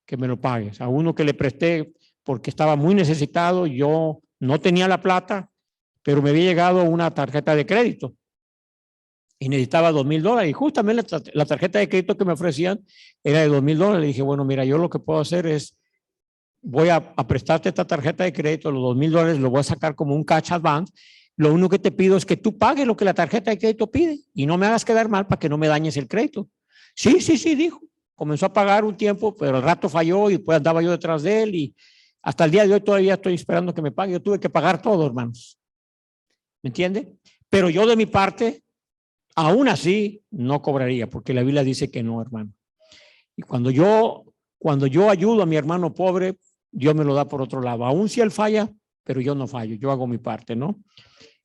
que me lo pagues. A uno que le presté porque estaba muy necesitado, yo no tenía la plata, pero me había llegado una tarjeta de crédito y necesitaba $2,000. Y justamente la tarjeta de crédito que me ofrecían era de $2,000. Le dije, bueno, mira, yo lo que puedo hacer es, voy a prestarte esta tarjeta de crédito, los $2,000 lo voy a sacar como un cash advance. Lo único que te pido es que tú pagues lo que la tarjeta de crédito pide y no me hagas quedar mal para que no me dañes el crédito. Sí, dijo. Comenzó a pagar un tiempo, pero al rato falló y después andaba yo detrás de él y hasta el día de hoy todavía estoy esperando que me pague. Yo tuve que pagar todo, hermanos. ¿Me entiende? Pero yo de mi parte, aún así, no cobraría, porque la Biblia dice que no, hermano. Y cuando yo ayudo a mi hermano pobre, Dios me lo da por otro lado. Aún si él falla, pero yo no fallo, yo hago mi parte, ¿no?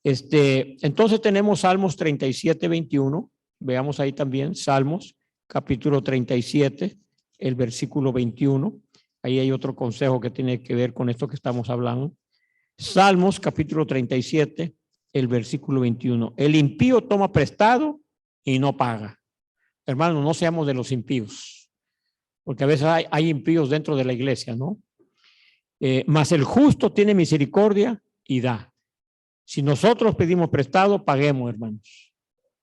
Entonces tenemos Salmos 37, 21. Veamos ahí también, Salmos, capítulo 37, el versículo 21. Ahí hay otro consejo que tiene que ver con esto que estamos hablando. Salmos, capítulo 37, el versículo 21. El impío toma prestado y no paga. Hermanos, no seamos de los impíos, porque a veces hay impíos dentro de la iglesia, ¿no? Mas el justo tiene misericordia y da. Si nosotros pedimos prestado, paguemos, hermanos,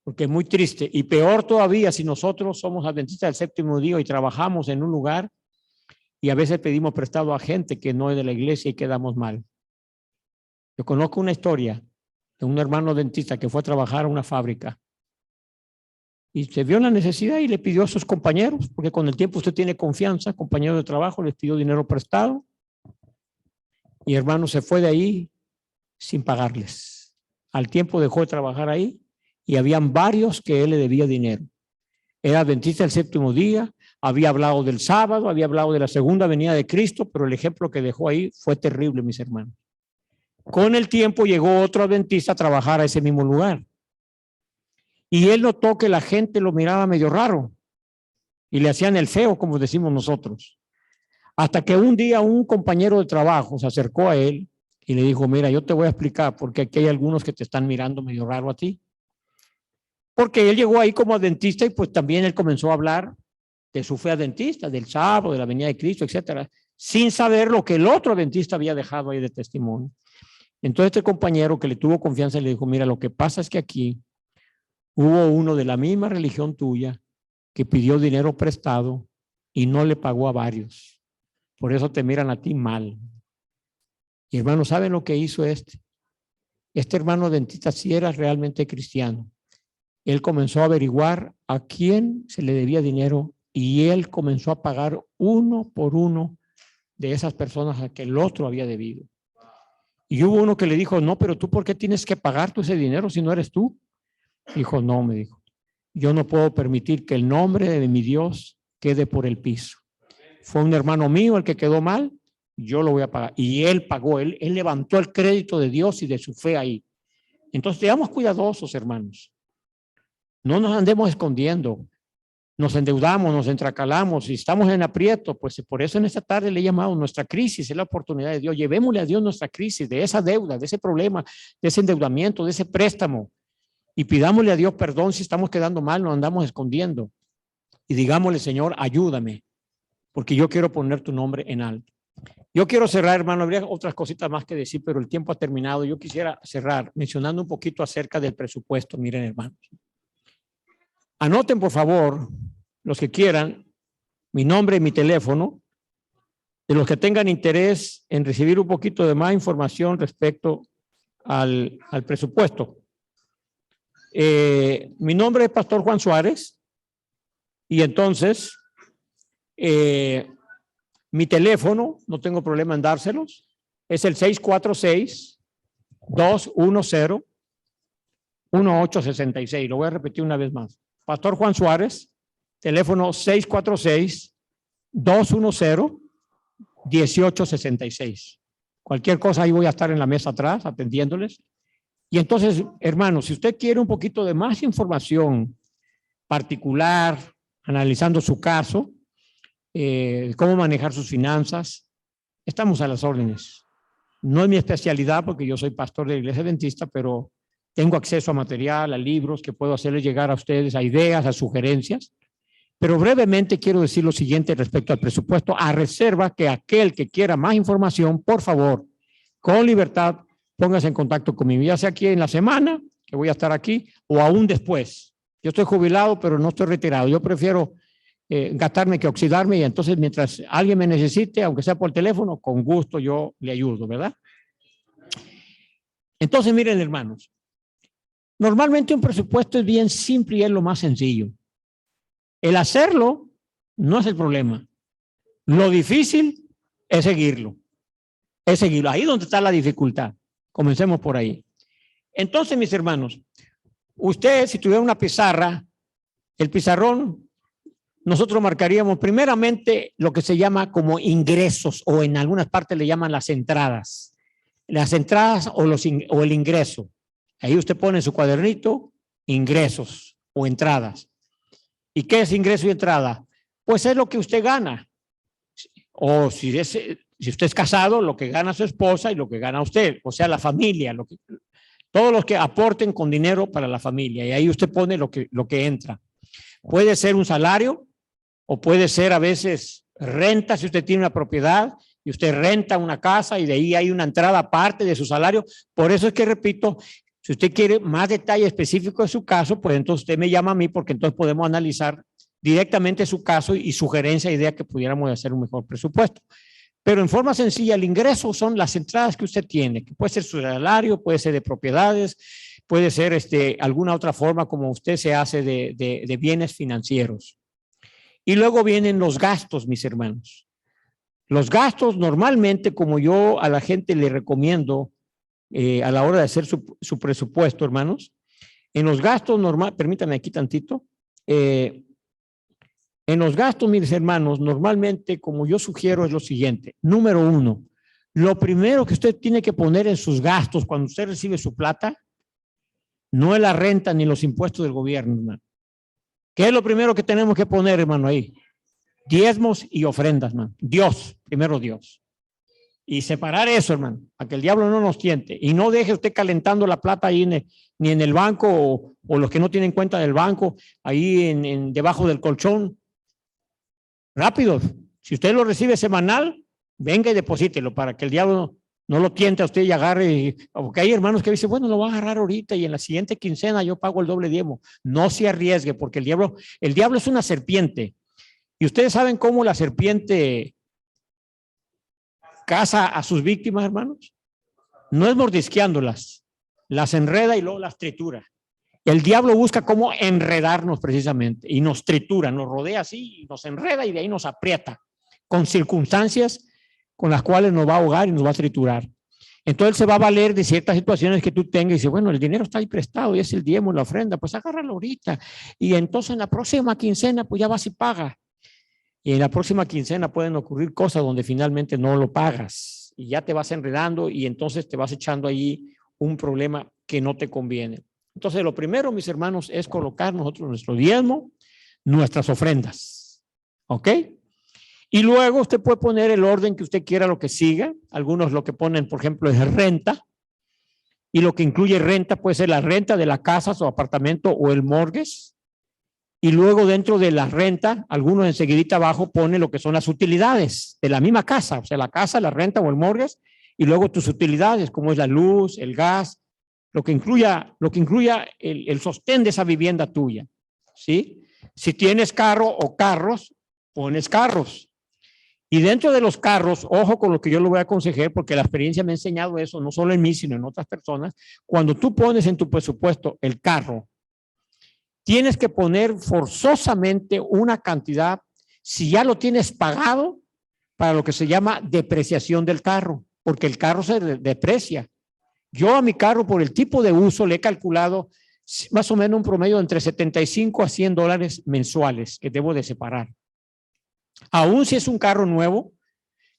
porque es muy triste. Y peor todavía si nosotros somos adventistas del séptimo día y trabajamos en un lugar y a veces pedimos prestado a gente que no es de la iglesia y quedamos mal. Yo conozco una historia de un hermano dentista que fue a trabajar a una fábrica y se vio la necesidad y le pidió a sus compañeros, porque con el tiempo usted tiene confianza, compañeros de trabajo, les pidió dinero prestado y hermano se fue de ahí sin pagarles. Al tiempo dejó de trabajar ahí y habían varios que él le debía dinero. Era adventista del séptimo día, había hablado del sábado, había hablado de la segunda venida de Cristo, pero el ejemplo que dejó ahí fue terrible, mis hermanos. Con el tiempo llegó otro adventista a trabajar a ese mismo lugar y él notó que la gente lo miraba medio raro y le hacían el feo, como decimos nosotros. Hasta que un día un compañero de trabajo se acercó a él y le dijo, mira, yo te voy a explicar porque aquí hay algunos que te están mirando medio raro a ti. Porque él llegó ahí como adventista y pues también él comenzó a hablar de su fe adventista, del sábado, de la venida de Cristo, etcétera, sin saber lo que el otro adventista había dejado ahí de testimonio. Entonces este compañero que le tuvo confianza le dijo, mira, lo que pasa es que aquí hubo uno de la misma religión tuya que pidió dinero prestado y no le pagó a varios. Por eso te miran a ti mal. Y hermanos, ¿saben lo que hizo este? Este hermano dentista sí era realmente cristiano. Él comenzó a averiguar a quién se le debía dinero y él comenzó a pagar uno por uno de esas personas a que el otro había debido. Y hubo uno que le dijo, no, pero tú ¿por qué tienes que pagar tú ese dinero si no eres tú? Dijo, no, me dijo, yo no puedo permitir que el nombre de mi Dios quede por el piso. Fue un hermano mío el que quedó mal, yo lo voy a pagar. Y él pagó, él levantó el crédito de Dios y de su fe ahí. Entonces, seamos cuidadosos, hermanos. No nos andemos escondiendo. Nos endeudamos, nos entracalamos y estamos en aprieto. Pues por eso en esta tarde le he llamado nuestra crisis, es la oportunidad de Dios. Llevémosle a Dios nuestra crisis, de esa deuda, de ese problema, de ese endeudamiento, de ese préstamo. Y pidámosle a Dios perdón si estamos quedando mal, nos andamos escondiendo. y digámosle, Señor, ayúdame, porque yo quiero poner tu nombre en alto. Yo quiero cerrar, hermano, habría otras cositas más que decir, pero el tiempo ha terminado. Yo quisiera cerrar mencionando un poquito acerca del presupuesto. Miren, hermanos. Anoten, por favor, los que quieran, mi nombre y mi teléfono, de los que tengan interés en recibir un poquito de más información respecto al presupuesto. Mi nombre es Pastor Juan Suárez y entonces mi teléfono, no tengo problema en dárselos, es el 646-210-1866. Lo voy a repetir una vez más. Pastor Juan Suárez, teléfono 646-210-1866. Cualquier cosa ahí voy a estar en la mesa atrás atendiéndoles. Y entonces, hermanos, si usted quiere un poquito de más información particular, analizando su caso, cómo manejar sus finanzas, estamos a las órdenes. No es mi especialidad porque yo soy pastor de la Iglesia Adventista, pero tengo acceso a material, a libros que puedo hacerles llegar a ustedes, a ideas, a sugerencias. Pero brevemente quiero decir lo siguiente respecto al presupuesto, a reserva que aquel que quiera más información, por favor, con libertad, póngase en contacto conmigo, ya sea aquí en la semana, que voy a estar aquí, o aún después. Yo estoy jubilado, pero no estoy retirado. Yo prefiero gastarme que oxidarme, y entonces mientras alguien me necesite, aunque sea por teléfono, con gusto yo le ayudo, ¿verdad? Entonces, miren, hermanos, normalmente un presupuesto es bien simple y es lo más sencillo. El hacerlo no es el problema. Lo difícil es seguirlo. Es seguirlo. Ahí es donde está la dificultad. Comencemos por ahí. Entonces, mis hermanos, usted, si tuviera una pizarra, el pizarrón, nosotros marcaríamos primeramente lo que se llama como ingresos, o en algunas partes le llaman las entradas. Las entradas o el ingreso. Ahí usted pone en su cuadernito ingresos o entradas. ¿Y qué es ingreso y entrada? Pues es lo que usted gana. O si usted es casado, lo que gana su esposa y lo que gana usted. O sea, la familia. Todos los que aporten con dinero para la familia. Y ahí usted pone lo que entra. Puede ser un salario o puede ser a veces renta si usted tiene una propiedad y usted renta una casa y de ahí hay una entrada aparte de su salario. Por eso es que repito, si usted quiere más detalle específico de su caso, pues entonces usted me llama a mí porque entonces podemos analizar directamente su caso y sugerencia, idea que pudiéramos hacer un mejor presupuesto. Pero en forma sencilla, el ingreso son las entradas que usted tiene, que puede ser su salario, puede ser de propiedades, puede ser alguna otra forma como usted se hace de bienes financieros. Y luego vienen los gastos, mis hermanos. Los gastos normalmente, como yo a la gente le recomiendo a la hora de hacer su presupuesto, hermanos, en los gastos normales, permítame aquí tantito, en los gastos, mis hermanos, normalmente, como yo sugiero, es lo siguiente. Número uno, lo primero que usted tiene que poner en sus gastos cuando usted recibe su plata, no es la renta ni los impuestos del gobierno, hermano. ¿Qué es lo primero que tenemos que poner, hermano, ahí? Diezmos y ofrendas, hermano. Dios, primero Dios. Y separar eso, hermano, para que el diablo no nos tiente. Y no deje usted calentando la plata ahí ni en el banco o los que no tienen cuenta del banco, ahí debajo del colchón. Rápido. Si usted lo recibe semanal, venga y deposítelo para que el diablo no lo tiente a usted y agarre. Porque hay hermanos que dicen, bueno, lo va a agarrar ahorita y en la siguiente quincena yo pago el doble diezmo. No se arriesgue porque el diablo es una serpiente. Y ustedes saben cómo la serpiente caza a sus víctimas, hermanos. No es mordisqueándolas, las enreda y luego las tritura. El diablo busca cómo enredarnos precisamente y nos tritura, nos rodea así, y nos enreda y de ahí nos aprieta con circunstancias con las cuales nos va a ahogar y nos va a triturar. Entonces se va a valer de ciertas situaciones que tú tengas y dice, bueno, el dinero está ahí prestado y es el diezmo, la ofrenda, pues agárralo ahorita. Y entonces en la próxima quincena, pues ya vas y paga. Y en la próxima quincena pueden ocurrir cosas donde finalmente no lo pagas y ya te vas enredando y entonces te vas echando ahí un problema que no te conviene. Entonces, lo primero, mis hermanos, es colocar nosotros nuestro diezmo, nuestras ofrendas. ¿Ok? Y luego usted puede poner el orden que usted quiera, lo que siga. Algunos lo que ponen, por ejemplo, es renta. Y lo que incluye renta puede ser la renta de la casa, su apartamento o el mortgage. Y luego dentro de la renta, algunos enseguidita abajo pone lo que son las utilidades de la misma casa, o sea, la casa, la renta o el mortgage, y luego tus utilidades, como es la luz, el gas, lo que incluya el sostén de esa vivienda tuya, ¿sí? Si tienes carro o carros, pones carros. Y dentro de los carros, ojo con lo que yo le voy a aconsejar, porque la experiencia me ha enseñado eso, no solo en mí, sino en otras personas. Cuando tú pones en tu presupuesto el carro, tienes que poner forzosamente una cantidad, si ya lo tienes pagado, para lo que se llama depreciación del carro, porque el carro se deprecia. Yo a mi carro, por el tipo de uso, le he calculado más o menos un promedio entre 75 a 100 dólares mensuales que debo de separar. Aún si es un carro nuevo,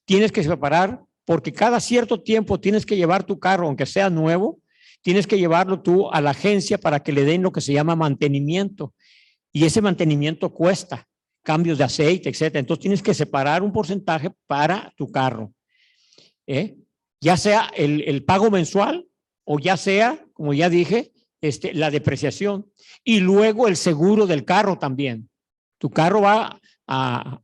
tienes que separar porque cada cierto tiempo tienes que llevar tu carro, aunque sea nuevo, tienes que llevarlo tú a la agencia para que le den lo que se llama mantenimiento. Y ese mantenimiento cuesta, cambios de aceite, etcétera. Entonces tienes que separar un porcentaje para tu carro. Ya sea el pago mensual o ya sea, como ya dije, la depreciación. Y luego el seguro del carro también. Tu carro va a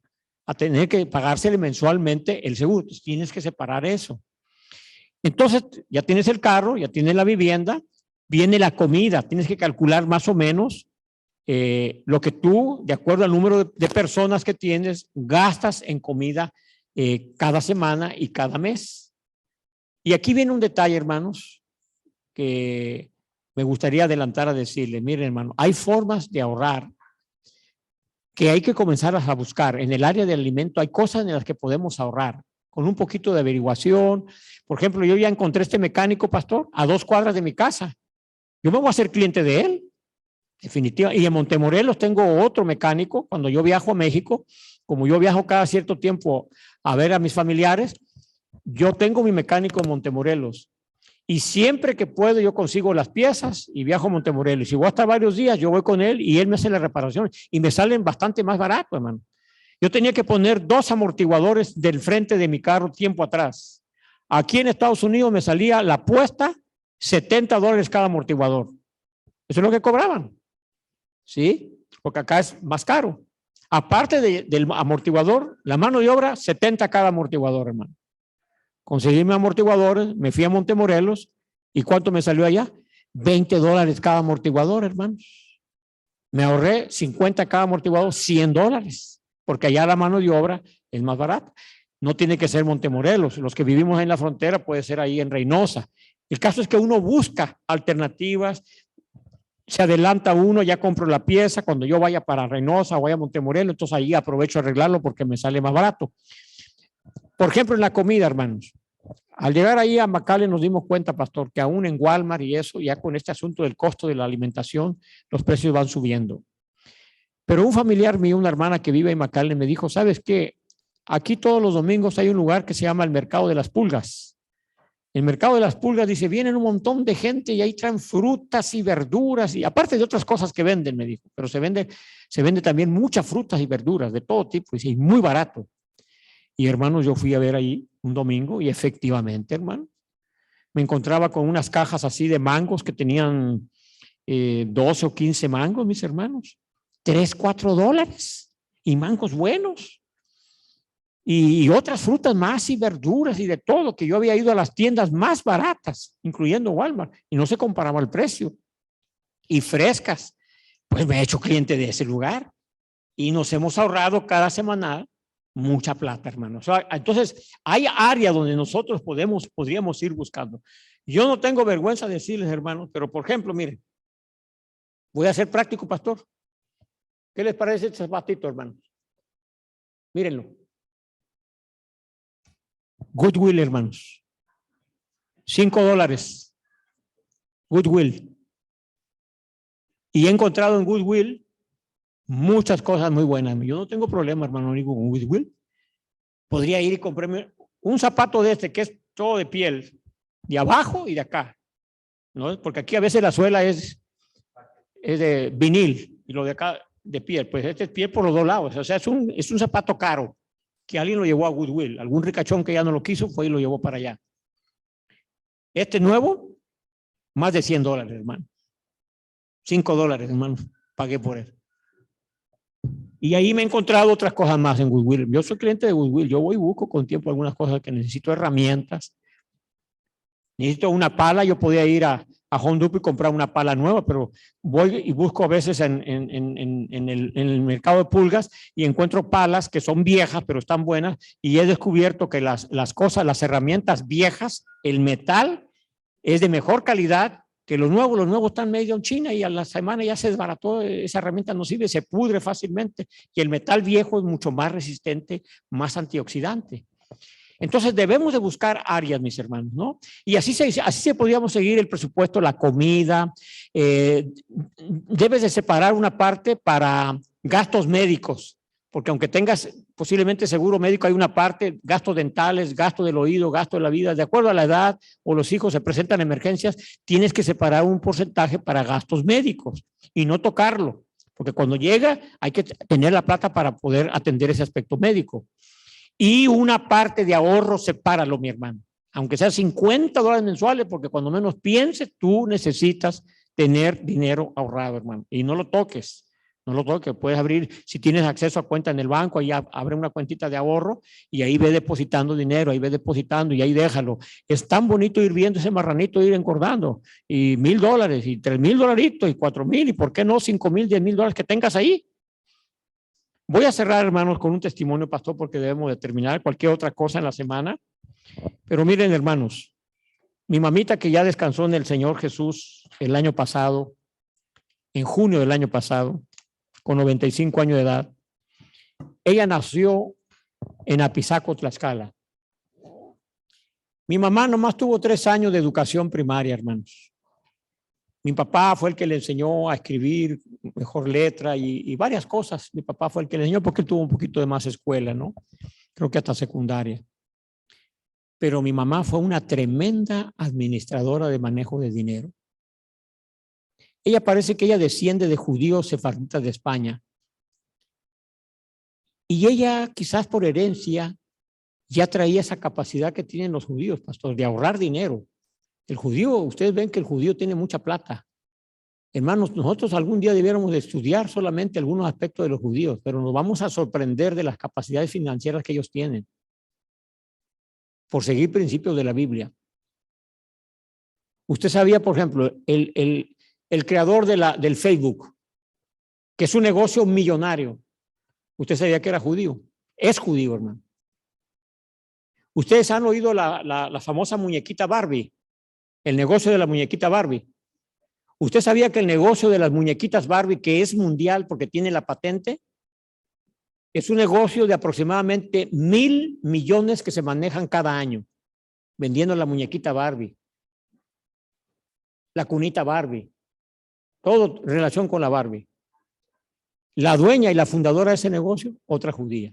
tener que pagársele mensualmente el seguro. Entonces, tienes que separar eso. Entonces, ya tienes el carro, ya tienes la vivienda, viene la comida. Tienes que calcular más o menos lo que tú, de acuerdo al número de personas que tienes, gastas en comida cada semana y cada mes. Y aquí viene un detalle, hermanos, que me gustaría adelantar a decirle. Miren, hermano, hay formas de ahorrar que hay que comenzar a buscar. En el área de alimento hay cosas en las que podemos ahorrar con un poquito de averiguación. Por ejemplo, yo ya encontré este mecánico, pastor, a 2 cuadras de mi casa. Yo me voy a hacer cliente de él, definitivamente. Y en Montemorelos tengo otro mecánico. Cuando yo viajo a México, como yo viajo cada cierto tiempo a ver a mis familiares, yo tengo mi mecánico en Montemorelos. Y siempre que puedo yo consigo las piezas y viajo a Montemorelos. Si voy a estar varios días, yo voy con él y él me hace las reparaciones y me salen bastante más barato, hermano. Yo tenía que poner 2 amortiguadores del frente de mi carro tiempo atrás. Aquí en Estados Unidos me salía la puesta $70 cada amortiguador. Eso es lo que cobraban. ¿Sí? Porque acá es más caro. Aparte del amortiguador, la mano de obra, 70 cada amortiguador, hermano. Conseguí mis amortiguadores, me fui a Montemorelos. ¿Y cuánto me salió allá? $20 cada amortiguador, hermanos. Me ahorré 50 cada amortiguador, $100, porque allá la mano de obra es más barata. No tiene que ser Montemorelos. Los que vivimos en la frontera puede ser ahí en Reynosa. El caso es que uno busca alternativas, se adelanta uno, ya compro la pieza, cuando yo vaya para Reynosa o vaya a Montemorelos, entonces ahí aprovecho a arreglarlo porque me sale más barato. Por ejemplo, en la comida, hermanos. Al llegar ahí a McAllen nos dimos cuenta, pastor, que aún en Walmart y eso, ya con este asunto del costo de la alimentación, los precios van subiendo. Pero un familiar mío, una hermana que vive en McAllen, me dijo, ¿sabes qué? Aquí todos los domingos hay un lugar que se llama el Mercado de las Pulgas. El Mercado de las Pulgas, dice, vienen un montón de gente y ahí traen frutas y verduras, y aparte de otras cosas que venden, me dijo, pero se vende también muchas frutas y verduras de todo tipo, y muy barato. Y hermanos, yo fui a ver ahí un domingo y efectivamente, hermano, me encontraba con unas cajas así de mangos que tenían 12 o 15 mangos, mis hermanos, $3, $4 y mangos buenos. Y otras frutas más y verduras y de todo, que yo había ido a las tiendas más baratas, incluyendo Walmart, y no se comparaba el precio. Y frescas, pues me he hecho cliente de ese lugar y nos hemos ahorrado cada semana mucha plata, hermanos. Entonces, hay áreas donde nosotros podríamos ir buscando. Yo no tengo vergüenza de decirles, hermanos, pero por ejemplo, miren, voy a ser práctico, pastor. ¿Qué les parece este zapatito, hermanos? Mírenlo. Goodwill, hermanos. $5. Goodwill. Y he encontrado en Goodwill muchas cosas muy buenas. Yo no tengo problema, hermano, ni con Goodwill. Podría ir y comprarme un zapato de este que es todo de piel, de abajo y de acá, ¿no? Porque aquí a veces la suela es de vinil y lo de acá de piel. Pues este es piel por los dos lados. O sea, es un zapato caro que alguien lo llevó a Goodwill. Algún ricachón que ya no lo quiso fue y lo llevó para allá. Este nuevo, más de $100, hermano. $5, hermano, pagué por él. Y ahí me he encontrado otras cosas más en Goodwill. Yo soy cliente de Goodwill. Yo voy y busco con tiempo algunas cosas que necesito, herramientas. Necesito una pala. Yo podía ir a Home Depot y comprar una pala nueva, pero voy y busco a veces en el mercado de pulgas y encuentro palas que son viejas, pero están buenas. Y he descubierto que las cosas, las herramientas viejas, el metal es de mejor calidad que los nuevos están medio en China y a la semana ya se desbarató, esa herramienta no sirve, se pudre fácilmente y el metal viejo es mucho más resistente, más antioxidante. Entonces debemos de buscar áreas, mis hermanos, ¿no? Y así se podríamos seguir el presupuesto, la comida, debes de separar una parte para gastos médicos, porque aunque tengas posiblemente seguro médico, hay una parte, gastos dentales, gasto del oído, gasto de la vida, de acuerdo a la edad o los hijos se presentan emergencias, tienes que separar un porcentaje para gastos médicos y no tocarlo, porque cuando llega hay que tener la plata para poder atender ese aspecto médico. Y una parte de ahorro, sepáralo, mi hermano, aunque sea $50 mensuales, porque cuando menos pienses, tú necesitas tener dinero ahorrado, hermano, y no lo toques. No lo toques, puedes abrir, si tienes acceso a cuenta en el banco, ahí abre una cuentita de ahorro y ahí ve depositando dinero, ahí ve depositando y ahí déjalo. Es tan bonito ir viendo ese marranito ir engordando y $1,000 y $3,000 y $4,000 y por qué no $5,000, $10,000 que tengas ahí. Voy a cerrar, hermanos, con un testimonio, pastor, porque debemos de terminar cualquier otra cosa en la semana. Pero miren, hermanos, mi mamita que ya descansó en el Señor Jesús el año pasado, en junio del año pasado, con 95 años de edad. Ella nació en Apizaco, Tlaxcala. Mi mamá nomás tuvo 3 años de educación primaria, hermanos. Mi papá fue el que le enseñó a escribir mejor letra y varias cosas. Mi papá fue el que le enseñó porque él tuvo un poquito de más escuela, ¿no? Creo que hasta secundaria. Pero mi mamá fue una tremenda administradora de manejo de dinero. Ella parece que ella desciende de judíos sefarditas de España. Y ella, quizás por herencia, ya traía esa capacidad que tienen los judíos, pastor, de ahorrar dinero. El judío, ustedes ven que el judío tiene mucha plata. Hermanos, nosotros algún día debiéramos de estudiar solamente algunos aspectos de los judíos, pero nos vamos a sorprender de las capacidades financieras que ellos tienen por seguir principios de la Biblia. Usted sabía, por ejemplo, el creador del Facebook, que es un negocio millonario. Usted sabía que era judío. Es judío, hermano. Ustedes han oído la famosa muñequita Barbie, el negocio de la muñequita Barbie. ¿Usted sabía que el negocio de las muñequitas Barbie, que es mundial porque tiene la patente, es un negocio de aproximadamente 1,000 millones que se manejan cada año vendiendo la muñequita Barbie, la cunita Barbie, todo en relación con la Barbie? La dueña y la fundadora de ese negocio, otra judía.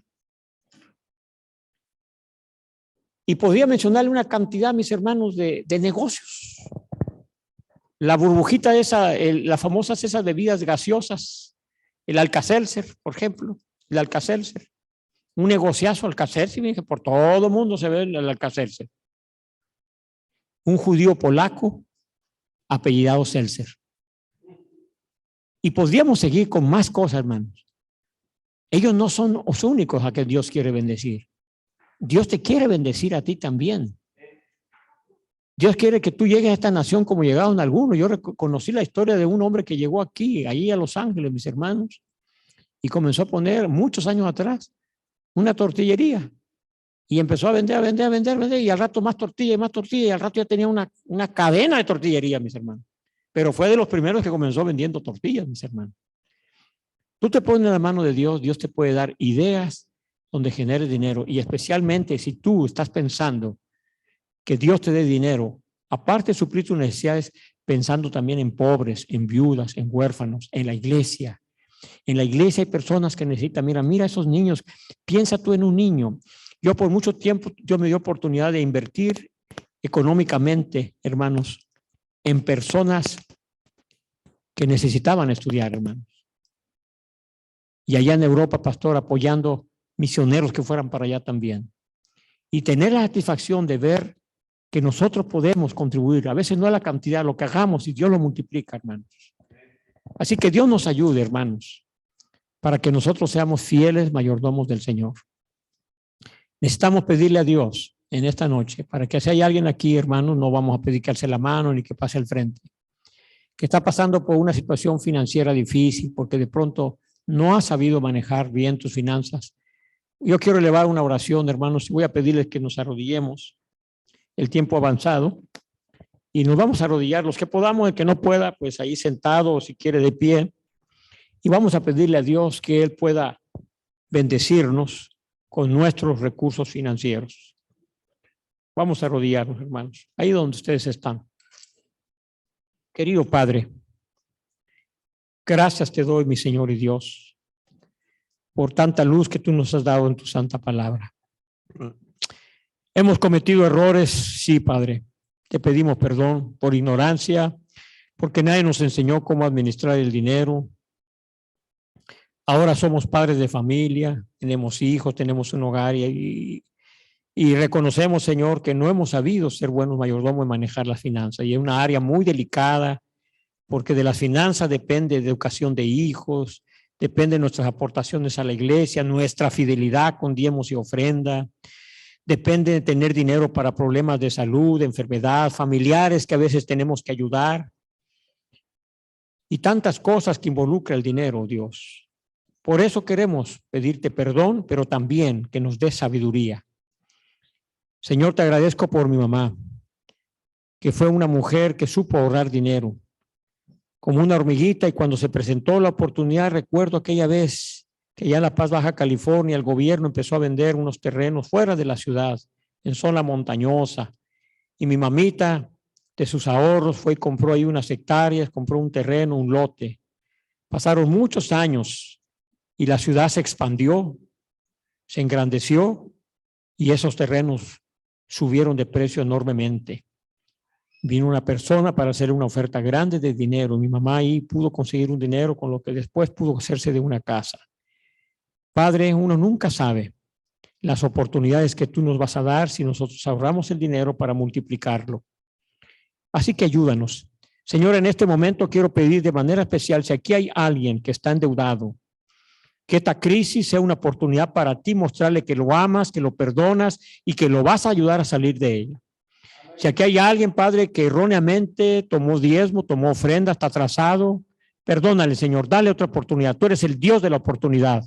Y podría mencionarle una cantidad, mis hermanos, de negocios. La burbujita esa, las famosas esas bebidas gaseosas, el Alka-Seltzer, por ejemplo, el Alka-Seltzer. Un negociazo Alka-Seltzer, que por todo el mundo se ve el Alka-Seltzer. Un judío polaco apellidado Seltzer. Y podríamos seguir con más cosas, hermanos. Ellos no son los únicos a que Dios quiere bendecir. Dios te quiere bendecir a ti también. Dios quiere que tú llegues a esta nación como llegaron algunos. Yo conocí la historia de un hombre que llegó aquí, ahí a Los Ángeles, mis hermanos, y comenzó a poner muchos años atrás una tortillería. Y empezó a vender, y al rato más tortilla, y al rato ya tenía una cadena de tortillería, mis hermanos. Pero fue de los primeros que comenzó vendiendo tortillas, mis hermanos. Tú te pones en la mano de Dios, Dios te puede dar ideas donde genere dinero. Y especialmente si tú estás pensando que Dios te dé dinero, aparte de suplir tus necesidades, pensando también en pobres, en viudas, en huérfanos, en la iglesia. En la iglesia hay personas que necesitan, mira esos niños, piensa tú en un niño. Yo por mucho tiempo, yo me di oportunidad de invertir económicamente, hermanos, en personas que necesitaban estudiar, hermanos. Y allá en Europa, pastor, apoyando misioneros que fueran para allá también. Y tener la satisfacción de ver que nosotros podemos contribuir, a veces no a la cantidad, lo que hagamos y Dios lo multiplica, hermanos. Así que Dios nos ayude, hermanos. para que nosotros seamos fieles mayordomos del Señor. Necesitamos pedirle a Dios en esta noche, para que si hay alguien aquí, hermanos, no vamos a pedir que alce la mano ni que pase al frente, que está pasando por una situación financiera difícil, porque de pronto no ha sabido manejar bien tus finanzas. Yo quiero elevar una oración, hermanos, y voy a pedirles que nos arrodillemos. El tiempo avanzado, y nos vamos a arrodillar los que podamos, el que no pueda, pues ahí sentado, o si quiere de pie, y vamos a pedirle a Dios que Él pueda bendecirnos con nuestros recursos financieros. Vamos a arrodillarnos, hermanos, ahí donde ustedes están. Querido Padre, gracias te doy, mi Señor y Dios, por tanta luz que tú nos has dado en tu santa palabra. Hemos cometido errores, sí, Padre. Te pedimos perdón por ignorancia, porque nadie nos enseñó cómo administrar el dinero. Ahora somos padres de familia, tenemos hijos, tenemos un hogar y reconocemos, Señor, que no hemos sabido ser buenos mayordomos en manejar las finanzas. Y es una área muy delicada, porque de las finanzas depende de educación de hijos, depende de nuestras aportaciones a la iglesia, nuestra fidelidad con diezmos y ofrenda. Depende de tener dinero para problemas de salud, de enfermedad, familiares que a veces tenemos que ayudar. Y tantas cosas que involucra el dinero, Dios. Por eso queremos pedirte perdón, pero también que nos des sabiduría. Señor, te agradezco por mi mamá, que fue una mujer que supo ahorrar dinero, como una hormiguita, y cuando se presentó la oportunidad, recuerdo aquella vez que ya en La Paz, Baja California, el gobierno empezó a vender unos terrenos fuera de la ciudad, en zona montañosa, y mi mamita de sus ahorros fue y compró ahí unas hectáreas, compró un terreno, un lote. Pasaron muchos años y la ciudad se expandió, se engrandeció y esos terrenos subieron de precio enormemente. Vino una persona para hacer una oferta grande de dinero. Mi mamá ahí pudo conseguir un dinero con lo que después pudo hacerse de una casa. Padre, uno nunca sabe las oportunidades que tú nos vas a dar si nosotros ahorramos el dinero para multiplicarlo. Así que ayúdanos. Señor, en este momento quiero pedir de manera especial, si aquí hay alguien que está endeudado, que esta crisis sea una oportunidad para ti, mostrarle que lo amas, que lo perdonas y que lo vas a ayudar a salir de ella. Si aquí hay alguien, Padre, que erróneamente tomó diezmo, tomó ofrenda, está atrasado, perdónale, Señor, dale otra oportunidad. Tú eres el Dios de la oportunidad.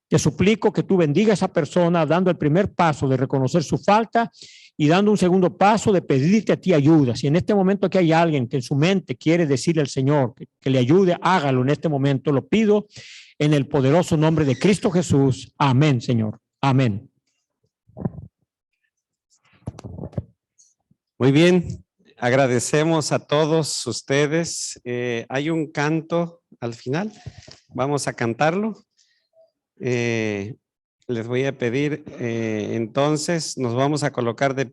Te suplico que tú bendiga a esa persona dando el primer paso de reconocer su falta y dando un segundo paso de pedirte a ti ayuda. Si en este momento aquí hay alguien que en su mente quiere decirle al Señor que le ayude, hágalo en este momento. Lo pido en el poderoso nombre de Cristo Jesús. Amén, Señor. Amén. Muy bien, agradecemos a todos ustedes. Hay un canto al final, vamos a cantarlo. Les voy a pedir, entonces nos vamos a colocar de pie.